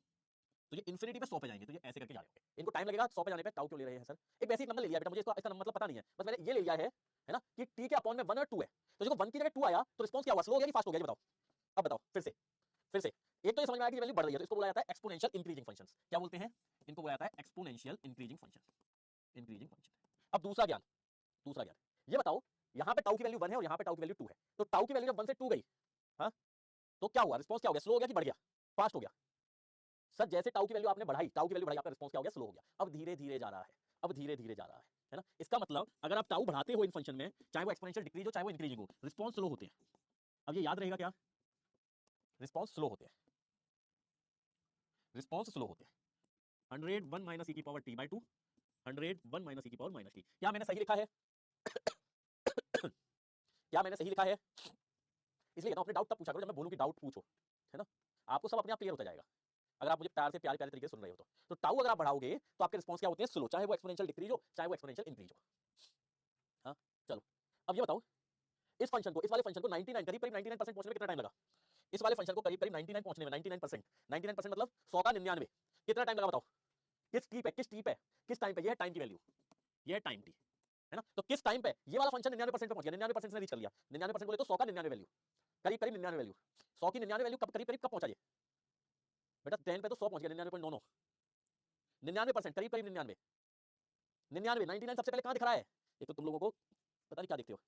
तो ये इन्फिनिटी पे 100 पे जाएंगे, तो ये ऐसे करके जा रहे होंगे, इनको टाइम लगेगा 100 पे जाने पे। टाउ क्यों ले रहे हैं सर, एक बेसिक नंबर ले लिया बेटा, मुझे इसका मतलब पता नहीं है, बस मैंने ये ले लिया है ना, कि t के अपॉन में 1 और 2 है, तो देखो 1 की जगह 2 आया तो रिस्पांस क्या हुआ, स्लो हो गया कि फास्ट हो गया, ये बताओ। अब बताओ फिर से एक तो ये समझ में आया कि वैल्यू बढ़ रही है, तो इसको बोला जाता है एक्सपोनेंशियल इंक्रीजिंग फंक्शंस। क्या बोलते हैं, इनको बोला जाता है exponential increasing function, increasing function. अब दूसरा ज्ञान, दूसरा ज्ञान, ये बताओ यहाँ पे टाउ की वैल्यू 1 है और यहाँ पे टाउ की वैल्यू 2 है, तो टाउ की वैल्यू जब 1 से 2 गई, हाँ, तो क्या हुआ, रिस्पांस क्या हो गया, स्लो हो गया कि बढ़ गया, फास्ट हो गया। सर जैसे टाउ की वैल्यू आपने बढ़ाई, टाउ की वैल्यू बढ़ाई, आपका रिस्पांस क्या हो गया, स्लो हो गया। अब धीरे धीरे जा रहा है, अब धीरे धीरे जा रहा है ना। इसका मतलब अगर आप टाउ बढ़ाते हो इन फंक्शन में, चाहे वो एक्सपोनेंशियल डिक्रीज हो चाहे वो इंक्रीजिंग हो, रिस्पांस स्लो होते हैं। अब ये याद रहेगा क्या, रिस्पांस स्लो होते हैं, रिस्पांस स्लो होते हैं। 100 1 माइनस e की power t by 2, 100 1 minus e की पावर माइनस t। क्या मैंने सही लिखा है क्या मैंने सही लिखा है, इसलिए अपने डाउट तब पूछा करो जब मैं बोलूं कि डाउट पूछो, है ना, आपको सब अपने आप क्लियर होता जाएगा अगर आप मुझे प्यार से प्यारे प्यारे तरीके से सुन रहे हो तो टाउ अगर आप बढ़ाओगे तो आपके रिस्पांस क्या होते हैं, स्लो, चाहे वो एक्सपोनेंशियल डिक्रीज हो चाहे वो एक्सपोनेंशियल इंक्रीज हो। हाँ चलो, अब ये बताओ इस फंक्शन को, इस वाले फंक्शन को 99 करीब करीब 99% पहुंचने में कितना टाइम लगा, इस वाले फंक्शन को करीब करीब 99 पहुंचने में, 99%, 99% मतलब 100 का 99, कितना टाइम लगा बताओ, किस टी पे, किस टी पे, किस टाइम पे, ये है टाइम की वैल्यू, ये है टाइम टी, है ना। तो किस टाइम पे ये वाला फंक्शन 99% पे पहुंच गया, 99% से रीच कर लिया, 99% बोले तो 100 का 99 वैल्यू, करीब करीब 99 वैल्यू, 100 की 99 वैल्यू कब करीब करीब कब पहुंचा ये बेटा, 10 पे तो 100 पहुंच गया, 99.99, 99% करीब करीब 99, 99 99 सबसे पहले कहां दिख रहा है, एक तो तुम लोगों को पता नहीं क्या देखते हो,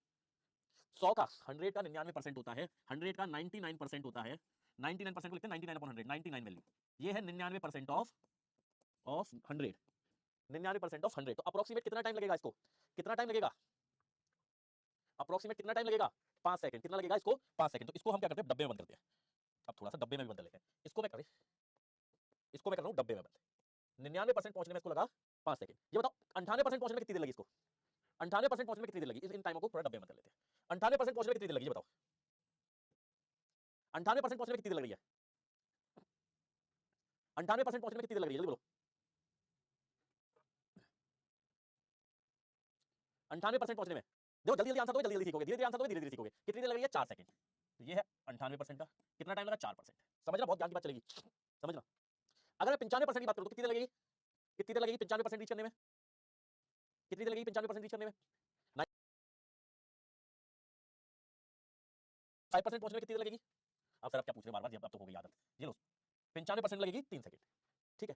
100 का 100 का 99% होता है, 100 का 99% होता है, 99% को लिखते हैं 99/100, 99 वैल्यू, ये है 99% ऑफ 100, 99% ऑफ 100। तो अप्रोक्सीमेट कितना टाइम लगेगा इसको, कितना टाइम लगेगा, अप्रोक्सीमेट कितना टाइम लगेगा, 5 सेकंड, कितना लगेगा इसको, 5 सेकंड। तो इसको हम क्या करते हैं, डब्बे में बंद करते हैं। अब थोड़ा सा डब्बे में भी बंद लेते हैं इसको, मैं कर रहा हूँ डब्बे में बंद, 99% पहुंचने में इसको लगा 5 सेकंड। ये बताओ 98% पहुंचने में कितनी देर लगी इसको, 98% पहुंचने में कितनी देर लगी, इन टाइमों को थोड़ा डब्बे में बंद लेते हैं। 98% पहुंचने में कितनी देर लगी, ये बताओ 98% पहुंचने में कितनी देर लग रही है, 98% पहुंचने में कितनी देर लग रही है, जल्दी बोलो 98% पहुंचने में, देखो जल्दी जल्दी आंसर दो, जल्दी जल्दी सीखोगे, धीरे धीरे आंसर दो, धीरे धीरे सीखोगे। कितनी देर लग रही है, 4 सेकंड। तो ये है 98% का, कितना टाइम लगा 4%, समझना, बहुत ज्ञान की बात चलेगी, समझना। अगर मैं 95% की बात करूं तो कितनी देर लगेगी, कितनी देर लगेगी 95% रीच करने में, कितनी देर लगेगी 95% रीच करने में, 5% पहुंचने में कितनी देर लगेगी। अब सर आप क्या पूछ रहे हो बार बार, अब तो हो गई आदत, ये लो 95% लगेगी 3 सेकंड, ठीक है,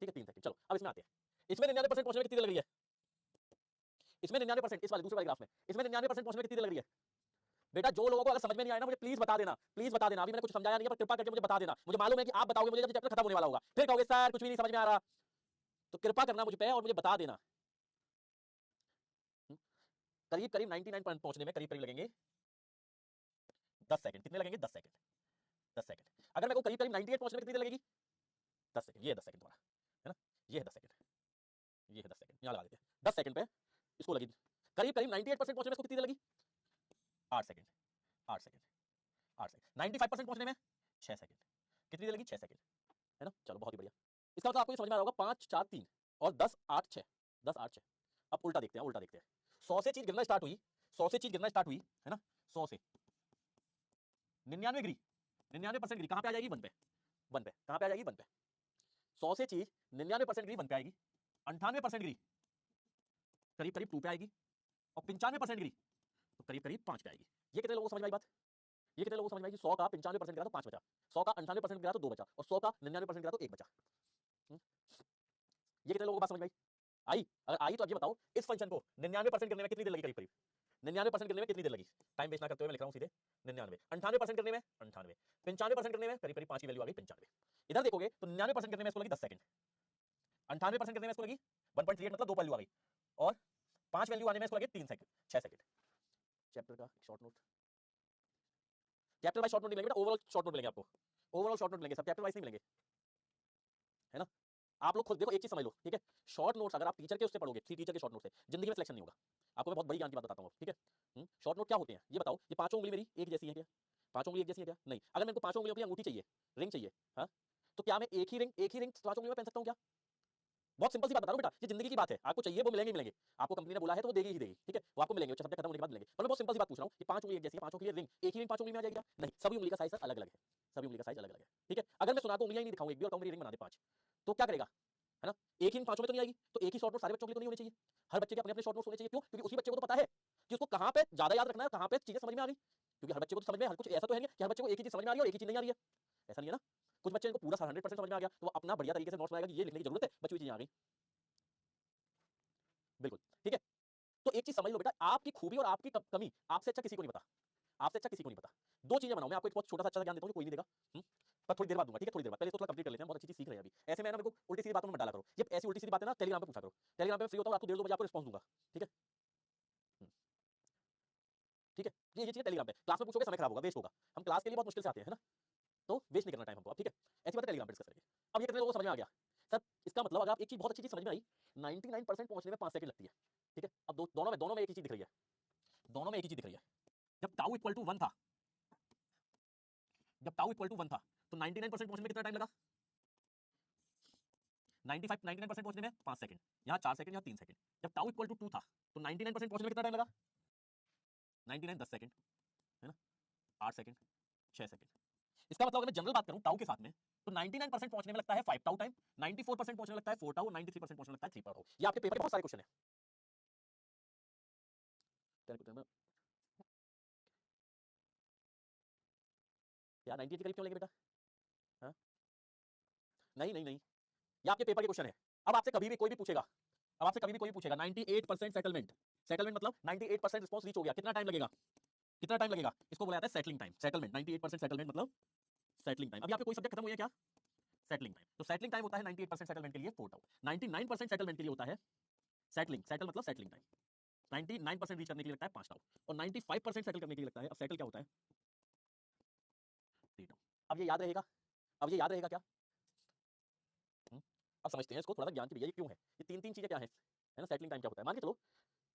ठीक है 3 सेकंड। चलो अब इसमें आते हैं, इसमें 99% पहुंचने में कितनी देर लग रही है, इसमें 99%, इस वाले दूसरे वाले ग्राफ में इसमें 99% पहुंचने में कितनी देर लग रही है। बेटा जो लोगों को अगर समझ में नहीं आया ना, मुझे प्लीज बता देना, प्लीज बता देना, अभी मैंने कुछ समझाया नहीं है, पर कृपा करके मुझे बता देना। मुझे मालूम है कि आप बताओगे मुझे जब चैप्टर खत्म होने वाला होगा, फिर कहोगे सर कुछ भी नहीं समझ में आ रहा, तो कृपा करना मुझ पे और मुझे बता देना। करीब करीब 99 पहुंचने में करीब करीब लगेंगे 10 सेकंड, कितने लगेंगे 10 सेकंड, 10 सेकंड। अगर मैं को करीब करीब 98 पहुंचने में कितनी देर लगेगी, 10 सेकंड, ये 10 सेकंड तुम्हारा, है ना, ये है 10 सेकंड, ये है 10 सेकंड, यहाँ लगा देते हैं 10 सेकंड पे इसको लगी, करीब करीब 98% पहुंचने में इसको कितनी देर लगी, 8 सेकंड, 8 सेकंड, 8 सेकंड। 95% पहुंचने में 6 सेकंड, कितनी देर लगी 6 सेकंड, है ना। चलो बहुत ही बढ़िया, इसका मतलब आपको ये समझ में आ रहा होगा 5 4 3 और 10 8 6, 10 8 6। अब उल्टा देखते हैं, उल्टा देखते हैं, 100 से चीज गिरना स्टार्ट हुई, 100 से चीज गिरना स्टार्ट हुई, है ना, 100 से 99 गिरी, 99% गिरी, कहां पे आ जाएगी 1 पे, 1 पे, कहां पे आ जाएगी 1 पे। 100 से चीज 99% गिरी 1 पे आएगी, 98% गिरी करीब करीब 2 पे आएगी, और 95% गिरी तो करीब करीब 5 पे आएगी। ये कितने लोगों को समझ में आई बात, ये कितने लोगों को समझ में आई? 100 का 95% गिरा तो 5 बचा, 100 का 98% गिरा तो 2 बचा, और 100 का 99% गिरा तो 1 बचा। ये कितने लोगों को बात समझ में आई? आई? अगर आई तो अब ये बताओ, इस फंक्शन को 99% गिरने में कितनी देर लगी? करीब करीब 99% गिरने में कितनी देर लगी? टाइम वेस्ट ना करते हुए मैं लिख रहा हूँ सीधे 99। 98% गिरने में 98, 95% गिरने में करीब करीब 5 की वैल्यू आ गई 95। इधर देखोगे तो 99% गिरने में इसको लगी 10 सेकंड, 98% गिरने में इसको लगी 1.38 मतलब 2 वैल्यू आ गई, और 5 वैल्यू आने में इसको लगे 3 सेकंड, 6 सेकंड। चैप्टर का short note, chapter wise short note नहीं मिलेंगे, ओवरऑल शॉर्ट नोट मिलेंगे आपको, ओवरऑल शॉर्ट नोट मिलेंगे, सब चैप्टर वाइज नहीं मिलेंगे, है ना? आप लोग खुद देखो, एक चीज समझ लो, ठीक है? शॉर्ट नोट्स अगर आप टीचर के उससे पढ़ोगे, टीचर के शॉर्ट नोट से जिंदगी में सिलेक्शन नहीं होगा। आपको मैं बहुत बड़ी ज्ञान की बात बताता हूँ, ठीक है? शॉर्ट नोट क्या होते हैं ये बताओ? ये पांचों उंगली मेरी एक जैसी है क्या? पांचों उंगली एक जैसी है क्या? नहीं। अगर मेरे को पांचों उंगलियों की अंगूठी चाहिए, रिंग चाहिए, हाँ, तो क्या मैं एक ही रिंग पांचों उंगलियों में पहन सकता हूँ क्या? बहुत सिंपल सी बात बता रहा हूँ बेटा, ये जिंदगी की बात है, आपको चाहिए वो मिलेंगे मिलेंगे, आपको कंपनी ने बोला है तो वो देगी ही देगी, ठीक है? वो आपको मिलेंगे, सब्जेक्ट खत्म होने के बाद मिलेंगे। पर मैं बहुत सिंपल सी बात पूछ रहा हूँ कि पांच उंगली एक जैसी है, पांचों के लिए रिंग, एक ही रिंग पांचों उंगली में आ जाएगी क्या? नहीं, सभी उंगली का साइज अलग अलग है, सभी उंगली का साइज अलग अलग है, ठीक है? अगर मैं सुना को उंगलियां ही नहीं दिखाऊं एक भी और कहूं मेरी रिंग बना दे 5, तो क्या करेगा? है ना? एक ही पांचों में तो नहीं आएगी, तो एक ही शॉर्ट नोट सारे बच्चों के लिए तो नहीं होने चाहिए। हर बच्चे के अपने अपने शॉर्ट नोट्स होने चाहिए। क्यों? क्योंकि उसी बच्चे को तो पता है कि उसको कहां पे ज्यादा याद रखना है, कहां पे चीजें समझ में आ गई। क्योंकि हर बच्चे को तो समझ में हर कुछ ऐसा तो है नहीं कि हर बच्चे को एक ही चीज समझ में आ रही है और एक ही चीज नहीं आ रही है, ऐसा नहीं है ना? कुछ बच्चे को पूरा 100% समझ में आ गया तो वो अपना बढ़िया तरीके से नोट्स बनाएगा कि ये लिखने की जरूरत है, बच्चों की चीजें आ गई, बिल्कुल, ठीक है? तो एक चीज समझ लो बेटा, आपकी खूबी और आपकी कमी आपसे अच्छा किसी को नहीं पता, आपसे अच्छा किसी को नहीं पता। दो चीजें बनाओ, मैं आपको एक बहुत छोटा सा अच्छा ज्ञान देता हूं, कोई नहीं देगा, पर थोड़ी देर बाद दूंगा, ठीक है? थोड़ी देर बाद, पहले इसको थोड़ा कंप्लीट कर लेते हैं, बहुत अच्छी चीज सीख रहे हैं अभी। ऐसे में ना मेरे को उल्टी सीधी बातों में मत डाला करो, ये ऐसी उल्टी सीधी बातें ना टेलीग्राम पे पूछा करो, टेलीग्राम पे फ्री होता हूं, आपको 1:30 2 बजे आपको रिस्पांस दूंगा, ठीक है? ठीक है? ये चीज टेलीग्राम पे, क्लास में पूछोगे समय खराब होगा, वेस्ट होगा। हम क्लास के लिए बहुत मुश्किल से आते हैं, है ना? तो वेस्ट नहीं करना टाइम हमको, अब ठीक है? ऐसी बातें टेलीग्राम पे डिस्कस करेंगे। अब ये कितने लोगों को समझ में आ गया? सर इसका मतलब अगर आप एक चीज बहुत अच्छी चीज समझ में आई, 99% पहुंचने में 5 सेकंड लगती है, ठीक है? अब दोनों में एक ही चीज दिख रही है, दोनों में एक ही चीज दिख रही है। जब टाउ इक्वल टू 1 था, जब टाउ इक्वल टू 1 था तो 99% पहुंचने में कितना टाइम लगा? 99% पहुंचने में 5 सेकंड, यहाँ 4 सेकंड, यहाँ 3 सेकंड। जब टाउ इक्वल टू 2 था तो 99% पहुंचने में कितना टाइम लगा? 99 10 सेकंड, है ना? 8 सेकंड, 6 सेकंड। इसका मतलब अगर मैं जनरल बात करूं टाउ के साथ में, तो 99% पहुंचने में लगता है 5 टाउ टाइम, 94% पहुंचने में लगता है 4 टाउ, 93% पहुंचने में लगता है 3 टाउ। ये आपके पेपर के बहुत सारे क्वेश्चन है। यार 98 के करीब क्यों लेंगे बेटा? हाँ? नहीं नहीं नहीं, ये आपके पेपर के क्वेश्चन है। अब आपसे कभी भी कोई भी पूछेगा, अब आपसे कभी भी कोई पूछेगा 98% सेटलमेंट, सेटलमेंट मतलब 98% रिस्पांस रीच हो गया, कितना टाइम लगेगा? कितना टाइम लगेगा? इसको बोला जाता है सेटलिंग टाइम, सेटलमेंट। 98% सेटलमेंट मतलब सेटलिंग टाइम। अभी आपके कोई सब्जेक्ट खत्म हो गया क्या? Settling time. तो सेटलिंग टाइम होता है 98% सेटलमेंट के लिए 4 टाउ, 99% सेटलमेंट के लिए होता है सेटलिंग, सेटल मतलब सेटलिंग टाइम, 99% रीच करने के लिए लगता है 5 टाउ, और 95% सेटल करने के लिए लगता है, अब सेटल क्या होता है? 3 टाउ। अब ये याद रहेगा, अब ये याद रहेगा क्या? अब समझते हैं इसको थोड़ा सा ज्ञान की, भैया ये क्यों है, ये तीन तीन चीजें क्या है ना? सेटलिंग टाइम क्या होता है? मान के चलो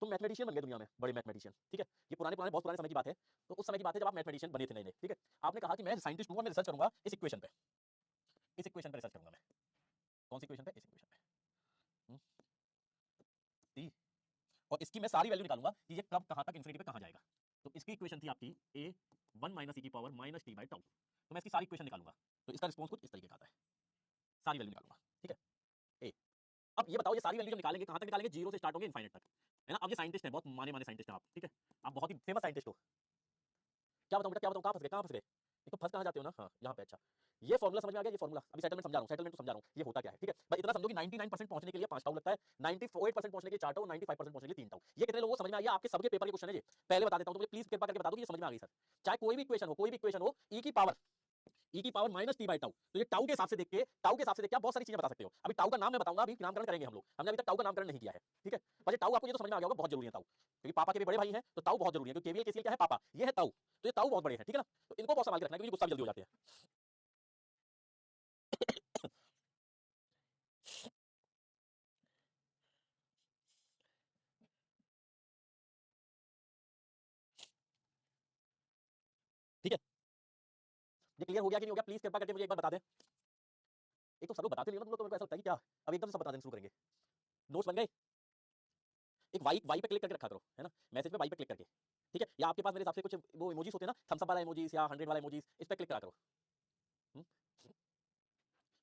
तुम मैथमेटिशियन बन गए दुनिया में, बड़े मैथमेटिशियन, ठीक है? ये पुराने पुराने बहुत पुराने समय की बात है, तो उस समय की बात है जब आप मैथमेटिशियन बने थे नए नए, ठीक है? आपने कहा कि मैं साइंटिस्ट हूं और मैं रिसर्च करूंगा इस इक्वेशन पे, इस इक्वेशन पे रिसर्च करूंगा मैं। कौन सी इक्वेशन पे? इस इक्वेशन पे, टी, और इसकी मैं सारी वैल्यू निकालूंगा कि ये कब कहां तक इन्फिनिटी पे कहां जाएगा। तो इसकी इक्वेशन थी आपकी a 1 माइनस e की power minus T by tau. तो मैं इसकी सारी इक्वेशन निकालूंगा, तो इसका रिस्पांस कुछ इस तरीके का आता है, सारी वैल्यू निकालूंगा, ठीक है? ए, अब ये बताओ ये सारी वैल्यू जब निकालेंगे कहां तक निकालेंगे? 0 से स्टार्ट होंगे इनफाइनाइट तक, है ना? अब ये साइंटिस्ट है, बहुत माने माने साइंटिस्ट है आप, ठीक है? आप बहुत ही फेमस साइंटिस्ट हो। क्या बताऊं बेटा, क्या बताऊं? कहां फंस गए, कहां फंस गए? एक तो फंस कहां जाते हो ना, हाँ यहाँ पे। अच्छा, ये फॉर्मूला समझ में आ गया? ये फॉर्मूला अभी सेटलमेंट समझा रहा हूँ, सेटलमेंट तो समझा रहा हूँ, ये होता क्या है, ठीक है? बस इतना समझो कि 99% पहुंचने के लिए 5 टाउ लगता है, 98% पहुंचने के लिए 4 टाउ, 95% पहुंचने के लिए 3 टाउ। ये कितने लोगों को समझ में आ गया? आपके सबके पेपर के क्वेश्चन है ये, पहले बता देता हूं, तो मुझे प्लीज कृपा करके बता दो कि ये समझ में आ गई सर। चाहे कोई भी इक्वेशन हो, कोई भी इक्वेशन हो, ई की power minus T by tau, तो ये टाउ के हिसाब से देख के, टाउ के हिसाब से देख के आप बहुत सारी चीजें बता सकते हो। अभी टाउ का नाम मैं बताऊंगा, अभी नामकरण करेंगे हम लोग, हमने अभी तक टाउ का नामकरण नहीं किया है, ठीक है? पर ये टाउ आपको ये तो समझ में आ गया होगा बहुत जरूरी है टाउ, क्योंकि पापा के भी बड़े भाई हैं तो टाउ बहुत जरूरी है, क्योंकि केवीएल केसीएल क्या है? पापा, ये है टाउ, तो ये टाउ बहुत बड़े हैं, ठीक है ना? तो इनको बहुत संभाल के रखना है क्योंकि गुस्सा भी जल्दी हो जाते हैं। ठीक है? ये क्लियर हो गया कि नहीं हो गया? प्लीज कृपा करके मुझे एक बार बता दें। एक तो सब लोग बताते नहीं हो ना तुम लोग, तो मेरे को ऐसा लगता है कि क्या अब एकदम से सब बता देना शुरू करेंगे। नोट्स बन गए? एक वाई वाई पे क्लिक करके रखा करो, है ना? मैसेज पे वाई पे क्लिक करके, ठीक है? या आपके पास मेरे हिसाब से कुछ वो इमोजीज होते हैं ना, थम्स अप वाला इमोजीज या 100 वाला इमोजीज, इस पे क्लिक करा करो।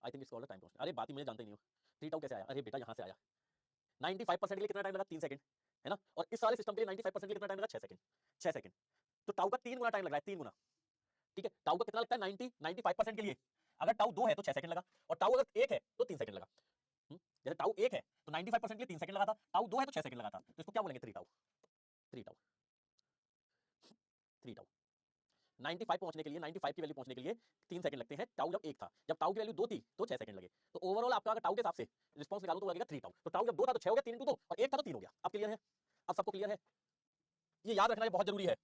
I think it's called time post. अरे बात ही मुझे जानते नहीं हो, 3 टाउ कैसे आया? अरे बेटा यहाँ से आया। 95% के लिए कितना टाइम लगा? 3 सेकंड, है ना? और इस सारे सिस्टम के लिए 95% के लिए कितना टाइम लगा? 6 सेकंड, 6 सेकंड। तो टाउ का 3 गुना टाइम लग रहा है, 3 गुना। ठीक है, टाउ का कितना लगता है 90 95% के लिए। अगर टाउ 2 है तो 6 सेकंड लगा, और टाउ अगर 1 है तो 3 सेकंड लगा। जैसे टाउ 1 है तो 95% के लिए 3 सेकंड लगा था, टाउ 2 है तो 6 सेकंड लगा था, तो इसको क्या बोलेंगे 3 टाउ। 3 टाउ 3 टाउ 95 पहुंचने के लिए, 95 की वैल्यू पहुंचने के लिए 3 सेकंड लगते हैं, टाउ जब 1 था। जब टाउ की वैल्यू 2 थी तो 6 सेकंड लगे। तो ओवरऑल आपका अगर टाउ के हिसाब से रिस्पांस निकालो तो लगेगा 3 टाउ। तो टाउ जब 2 था तो 6 हो गया, 3 into 2, और 1 था तो 3 हो गया। अब क्लियर है? अब सबको क्लियर है? ये याद रखना, ये बहुत जरूरी है।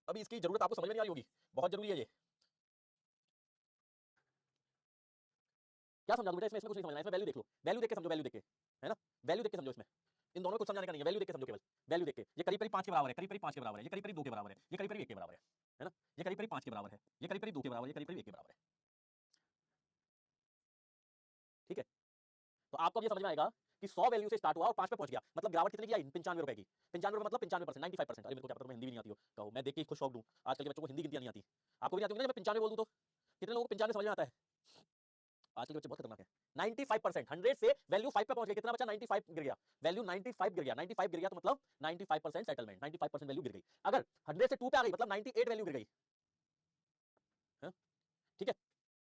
अभी इसकी जरूरत आपको समझ में नहीं आ रही होगी, बहुत जरूरी है ये। क्या समझा दूं बेटा इसमें? इसमें कुछ नहीं समझना, इसमें वैल्यू देख लो, वैल्यू देख के समझो, वैल्यू देख के, है ना, वैल्यू देख के समझो। इसमें इन दोनों में कुछ समझाने का नहीं है, वैल्यू देख के समझो केवल, वैल्यू देख के। ये करीब करीब 5 के बराबर है, करीब करीब 5 के बराबर है, ये करीब करीब 2 के बराबर है, ये करीब करीब 1 के बराबर है ना, ये करीब करीब 5 के बराबर है, ये करीब करीब 2 के बराबर है, ये करीब करीब 1 के बराबर है। ठीक है, तो आपको अब ये समझ में आएगा कि 100 वैल्यू से स्टार्ट हुआ और 5 पे पहुंच गया, मतलब गिरावट कितने की आई? 95 रुपए की। 95 मतलब 95%, 95%। अरे मेरे को क्या पता, तुम्हें हिंदी भी नहीं आती हो, कहो मैं देख के खुद शौक दूं। आजकल के बच्चों को हिंदी गिनती नहीं आती, आपको भी नहीं आती होगी ना। मैं 95 बोल दूं तो कितने लोगों को 95 समझ में आता है? आजकल के बच्चे बहुत खतरनाक है। 95%, 100 से वैल्यू 5 पे पहुंच गई, कितना बचा? 95 गिर गया, वैल्यू 95 गिर गया, 95 गिर गया तो मतलब 95% सेटलमेंट, 95% वैल्यू गिर गई। अगर 100 से 2 पे आ गई मतलब 98 वैल्यू गिर गई। ठीक है,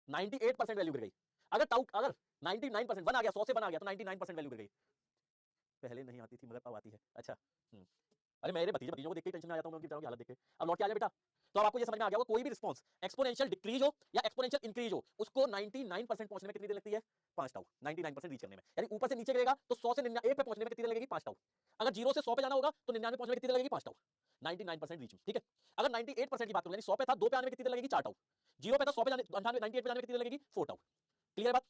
98% वैल्यू गिर गई। अगर टाउ अगर 99% 1 आ गया, 100 से 1 आ गया तो 99% वैल्यू गिर गई। पहले नहीं आती थी मगर अब आती है। अच्छा, अरे मेरे भतीजे भतीजों को देख के टेंशन में आ जाता हूं मैं, उनकी बेचारों की हालत देख के। अब लौट के आ जाए बेटा, तो अब आपको ये समझ में आ गया होगा, कोई भी रिस्पांस एक्सपोनेंशियल डिक्रीज हो या एक्सपोनेंशियल इंक्रीज हो, उसको 99% पहुंचने में कितनी देर लगती है? 5 टाउ। 99% रीच करने में, यानी ऊपर से नीचे गिरेगा तो 100 से 1 पे पहुंचने में कितनी देर लगेगी? 5 टाउ। अगर 0 से 100 पे जाना होगा तो 99 पहुंचने में कितनी देर लगेगी? 5 टाउ। 99% रीच। ठीक है, अगर 98% की बात करूं, यानी 100 पे था, 2 पे आने में कितनी देर लगेगी? 4 टाउ। 0 पे था, 100 पे जाने 98 पे जाने में कितनी देर लगेगी? 4 टाउ। क्लियर बात?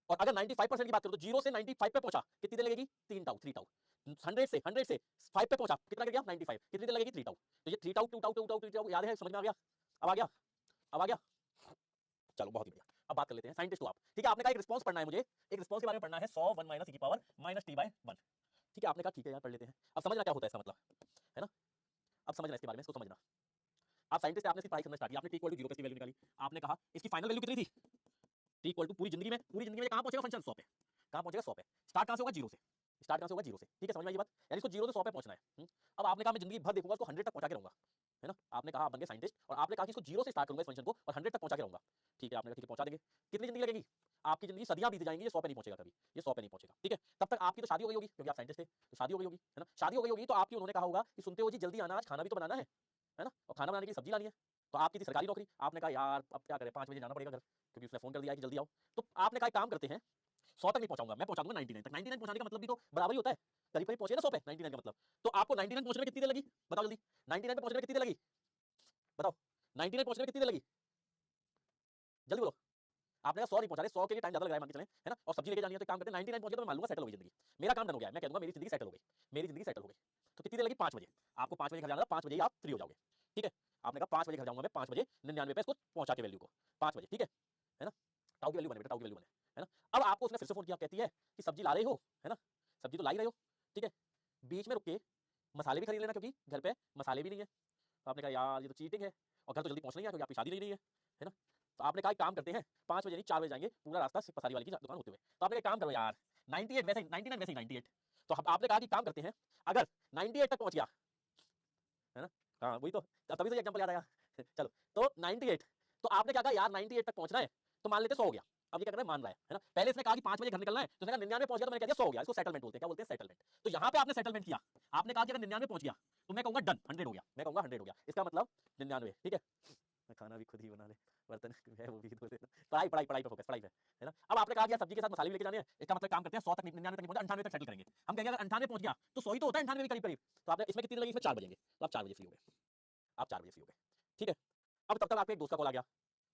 और अगर 95% की बात करूं तो 0 से 95 पे पहुंचा कितनी देर लगेगी? 3 टाउ, 3 टाउ। 100 से 5 पे पहुंचा कितना लग गया? 95, कितनी देर लगेगी? 3 टाउ। तो ये 3 टाउ 2 टाउ 2 टाउ 3 टाउ याद है, समझ में आ गया? अब आ गया, अब आ गया। चलो बहुत ही बढ़िया, अब बात कर लेते हैं साइंटिस्ट हो आप। ठीक है, आपने कहा एक रिस्पांस पढ़ना है मुझे, एक रिस्पांस के बारे में पढ़ना है, 100 1 माइनस e की पावर माइनस t/1। ठीक है, आपने कहा ठीक है यार पढ़ लेते हैं। अब समझना क्या होता है इसका मतलब, है ना, अब समझना इसके बारे में, इसको समझना। आप साइंटिस्ट आपने इसकी पढ़ाई करना स्टार्ट किया, आपने t = 0 पे इसकी वैल्यू निकाली, आपने कहा इसकी फाइनल वैल्यू कितनी थी? t = पूरी जिंदगी में, पूरी जिंदगी में कहां पहुंचेगा फंक्शन? 100 पे। कहां पहुंचेगा? 100 पे। स्टार्ट कहां से होगा? 0 से। स्टार्ट कहां से होगा? 0 से। ठीक है, समझ में आई ये बात? यानी इसको 0 से 100 पे पहुंचना है। अब आपने कहा मैं जिंदगी भर देखूंगा, इसको 100 तक पहुंचा के रहूंगा, है ना। आपने कहा आप बन गए साइंटिस्ट, और आपने कहा कि इसको 0 से स्टार्ट करूंगा इस फंक्शन को और 100 तक पहुंचा के रहूंगा। ठीक है, आपने कहा ठीक है पहुंचा देंगे। कितनी जिंदगी लगेगी? आपकी जिंदगी सदियां बीत जाएंगी, ये 100 पे नहीं पहुंचेगा कभी, ये 100 पे नहीं पहुंचेगा। ठीक है, तब तक आपकी तो शादी हो गई होगी, क्योंकि आप साइंटिस्ट थे तो शादी हो गई होगी, है ना। शादी हो गई होगी तो आपकी उन्होंने कहा होगा कि सुनते हो जी जल्दी आना, आज खाना भी तो बनाना है ना, और खाना बनाने की सब्जी लानी है। तो आपकी थी सरकारी नौकरी, आपने कहा यार अब क्या करें, 5 बजे जाना पड़ेगा घर, क्योंकि उसने फोन कर दिया है कि जल्दी आओ। तो आपने कहा एक काम करते हैं, 100 तक नहीं पहुंचाऊंगा मैं, पहुंचा दूंगा 99 तक। 99 पहुंचाने का मतलब भी तो बराबर ही होता है, करीब करीब पहुंचे ना 100 पे, 99 का मतलब। तो आपको 99 पहुंचने में कितनी देर लगी? बताओ जल्दी, 99 पे पहुंचने में कितनी देर लगी? बताओ, 99 पहुंचने में कितनी देर लगी? जल्दी बोलो। आपने 100 नहीं पहुंचा रहे, 100 के लिए टाइम ज्यादा लग रहा है मान के चलें, है ना, और सब्जी लेके जानी है तो काम करते हैं 99 पहुंच गया तो मैं मान लूंगा सेटल हो गई जिंदगी, मेरा काम डन हो गया, मैं कह दूंगा मेरी जिंदगी सेटल हो गई, मेरी जिंदगी सेटल हो गई। तो कितनी देर लगी? 5 बजे। आपको 5 बजे घर जाना था, 5 बजे ही आप फ्री हो जाओगे। ठीक है, आपने कहा 5 बजे घर जाऊंगा मैं, 5 बजे 99 पे इसको पहुंचा के वैल्यू को, 5 बजे। ठीक है ना, टाउ की वैल्यू बने बेटा, टाउ की वैल्यू बने, है ना। अब आपको उसने फिर से फोन किया, कहती है कि सब्जी ला रहे हो, है ना, सब्जी तो ला ही रहे हो। ठीक है, बीच में रुक के मसाले भी खरीद लेना, क्योंकि घर पे मसाले भी नहीं है। तो आपने कहा यार ये तो चीटिंग है, और घर तो जल्दी पहुंचना ही है क्योंकि आपकी शादी नहीं है ना। तो आपने कहा एक काम करते हैं, 5 बजे नहीं 4 बजे जाएंगे, पूरा रास्ता पसारी वाली की दुकान होते हुए। तो आपने एक काम करो यार, 98 वैसे 99 वैसे 98। तो आपने कहा कि काम करते हैं, अगर 98 तक पहुंच गया, है ना, हाँ वही तो, तभी तो एग्जांपल याद आया। चलो, तो 98, तो आपने क्या कहा यार 98 तक पहुंचना है, तो मान लेते 100 हो गया। अब ये क्या कर रहा है, मान रहा है ना। पहले इसने कहा कि 5 बजे घर निकलना है, तो उसने कहा 99 पहुंच गया, तो मैंने कह दिया 100 हो गया। इसको सेटलमेंट बोलते हैं, क्या बोलते हैं? सेटलमेंट। तो यहाँ पे आपने सेटलमेंट किया, आपने कहा कि अगर 99 पहुंच गया तो मैं कहूंगा डन, 100 हो गया, मैं कहूंगा 100 हो गया, इसका मतलब 99। ठीक है, खाना भी खुद ही बना ले, बर्तन है वो भी धो देना। पढ़ाई पढ़ाई पढ़ाई पे फोकस, पढ़ाई पे, है ना। अब आपने कहा कि यार सब्जी के साथ मसाले भी लेके जाने हैं, इसका मतलब काम करते हैं 100 तक 99 तक नहीं पहुंचा, 98 तक सेटल करेंगे। हम कहेंगे अगर 98 पहुंच गया तो 100 ही तो होता है, 98 भी करीब करीब। तो आपने इसमें कितनी देर लगी? इसमें 4 बजेंगे, तो आप 4 बजे फ्री हो गए, आप 4 बजे फ्री हो गए। ठीक है, अब तब तक आपके एक दोस्त का कॉल आ गया,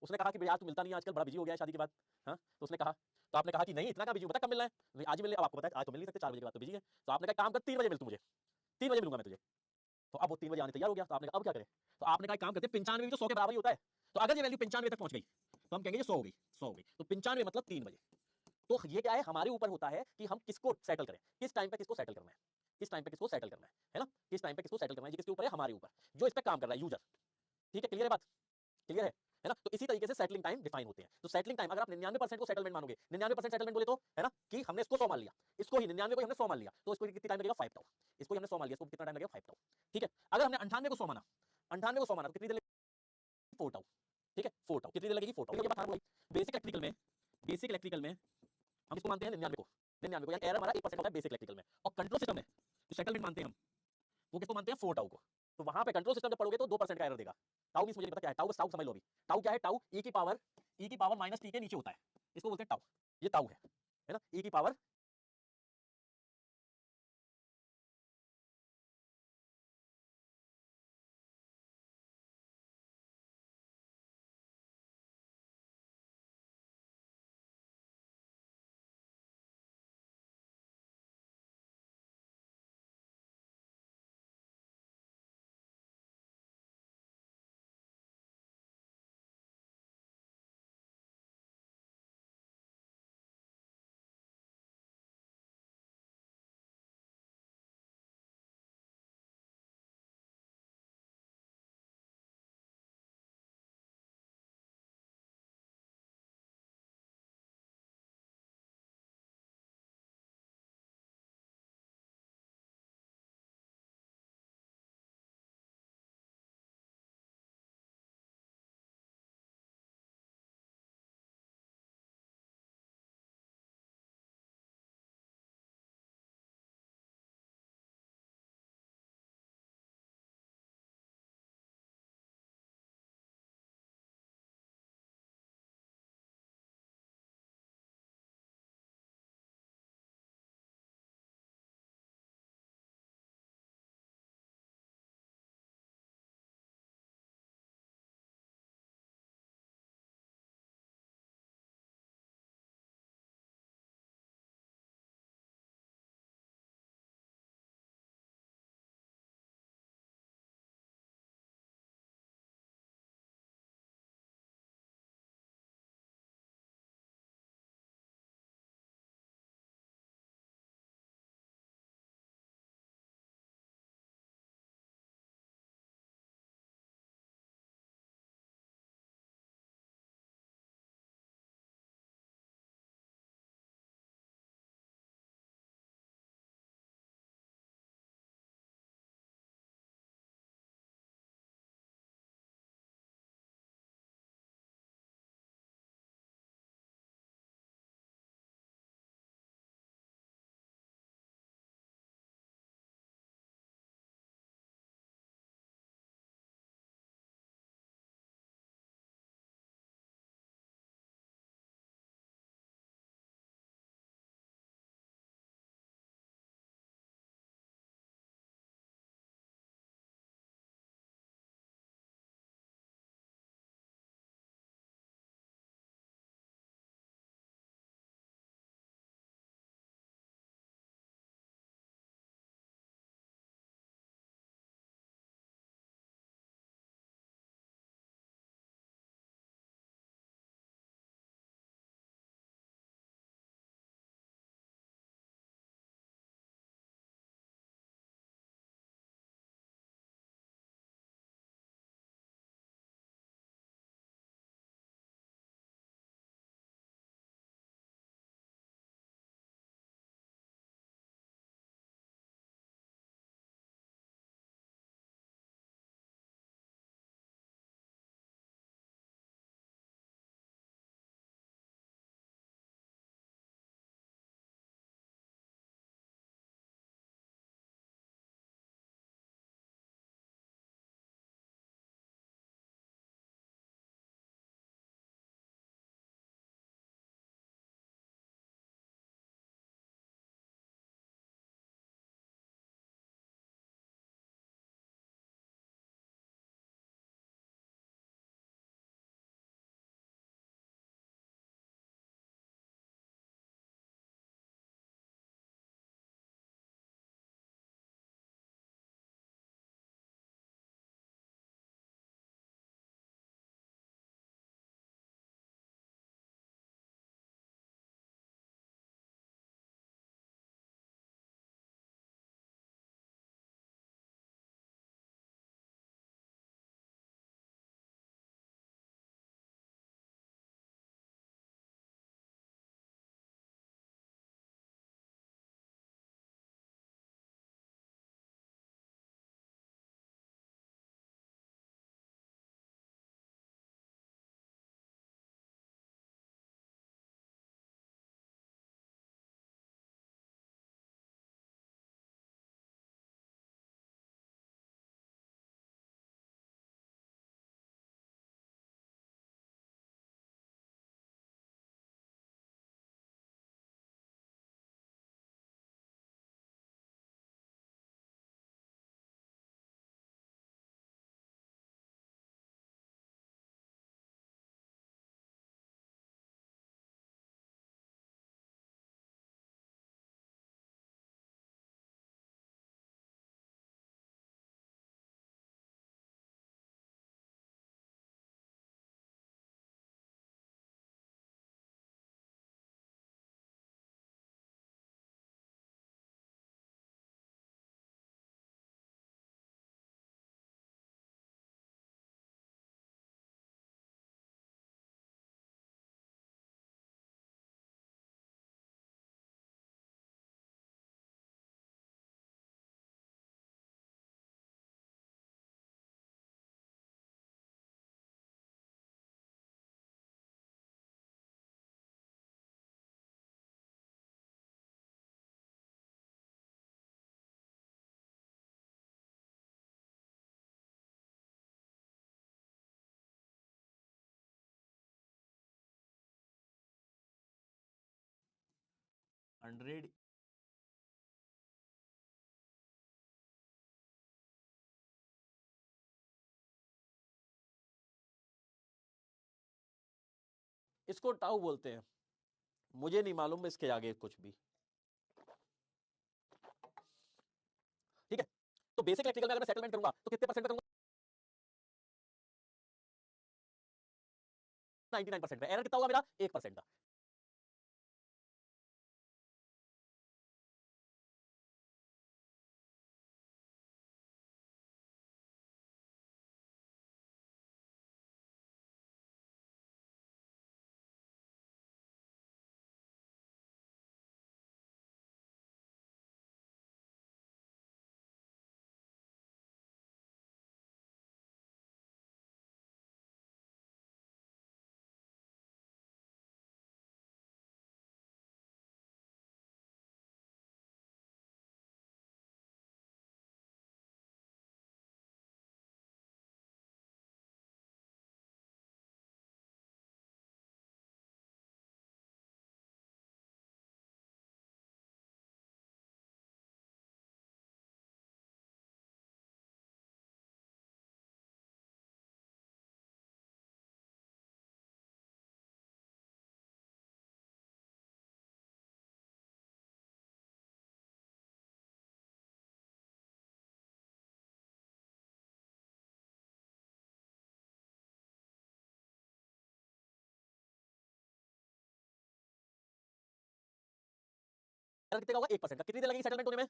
उसने कहा कि यार तू मिलता नहीं है आजकल, बड़ा बिजी हो गया है शादी के बाद। हाँ, तो उसने कहा, तो आपने कहा कि नहीं इतना का बिजी, बता कब मिलना है? नहीं आज ही मिलने, अब आपको पता है आज तो मिल नहीं सकते, 4 बजे के बाद तो बिजी है। तो आपने कहा काम कर 3 बजे मिल तू मुझे, 3 बजे मिलूंगा मैं तुझे। तो अब वो 3 बजे आने तैयार हो गया। तो आपने कहा अब क्या करें? तो आपने कहा एक काम करते 95 भी तो 100 के बराबर ही होता है। तो अगर ये वैल्यू 95 तक पहुंच गई तो हम कहेंगे ये 100 हो गई, 100 हो गई। तो 95 मतलब 3 बजे। तो ये क्या है, हमारे ऊपर होता है कि हम किसको सेटल करें, किस टाइम पे किसको सेटल करना है, किस टाइम पे किसको सेटल करना है ना, किस टाइम पे किसको सेटल करना है, ये किसके ऊपर है? हमारे ऊपर, जो इस पे काम कर रहा है, यूजर। ठीक है, क्लियर है बात? क्लियर है ना। तो इसी तरीके से सेटलिंग टाइम डिफाइन होते हैं। तो सेटलिंग टाइम अगर आप 99% को सेटलमेंट मानोगे, 99% सेटलमेंट बोले तो, है ना, कि हमने इसको 100 मान लिया, इसको ही 99 को हमने 100 मान लिया, तो इसको कितना टाइम लगेगा? 5 टाउ। इसको हमने 100 मान लिया, इसको कितना टाइम लगेगा? 5 टाउ। ठीक है, अगर हमने 98 को 100 माना, 98 को 100 माना तो कितनी देर 4 टाउ, ठीक है 4 टाउ, कितनी देर लगेगी 4 टाउ। ये बात बोली बेसिक इलेक्ट्रिकल में हम इसको मानते हैं 99 को यानी एरर हमारा 1% होता है बेसिक इलेक्ट्रिकल में। और कंट्रोल सिस्टम में जो सेटलमेंट मानते हैं हम, वो किसको मानते हैं 4 टाउ को। तो वहां पे कंट्रोल सिस्टम जब पढ़ोगे तो 2% का एरर देगा। टाउ मींस मुझे नहीं पता क्या है टाउ, बस टाउ समझ लो अभी। टाउ क्या है, टाउ e की पावर माइनस टी के नीचे होता है, इसको बोलते हैं टाउ। ये टाउ है ना, e की पावर 100 इसको टाउ बोलते हैं, मुझे नहीं मालूम इसके आगे कुछ भी। ठीक है, तो बेसिक इलेक्ट्रिकल में अगर मैं सेटलमेंट करूंगा तो कितने परसेंट पे करूंगा? 99% पे। एरर कितना होगा मेरा? 1% का। एरर कितने का होगा? 1% का। कितनी देर लगेगी सेटलमेंट होने में?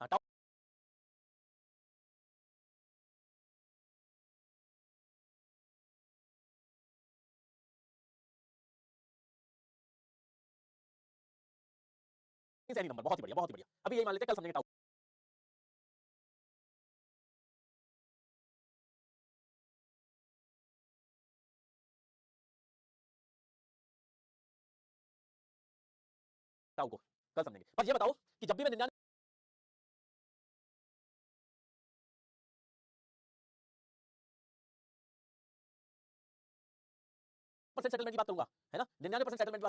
हाँ, टाउ एनी नंबर। बहुत ही बढ़िया, बहुत ही बढ़िया। अभी यही मान लेते हैं, कल समझेंगे टाउ। टाउ को कल समझेंगे। बस ये बताओ कि जब भी मैं 99% सेटलमेंट की बात करूंगा, है ना, 99% सेटलमेंट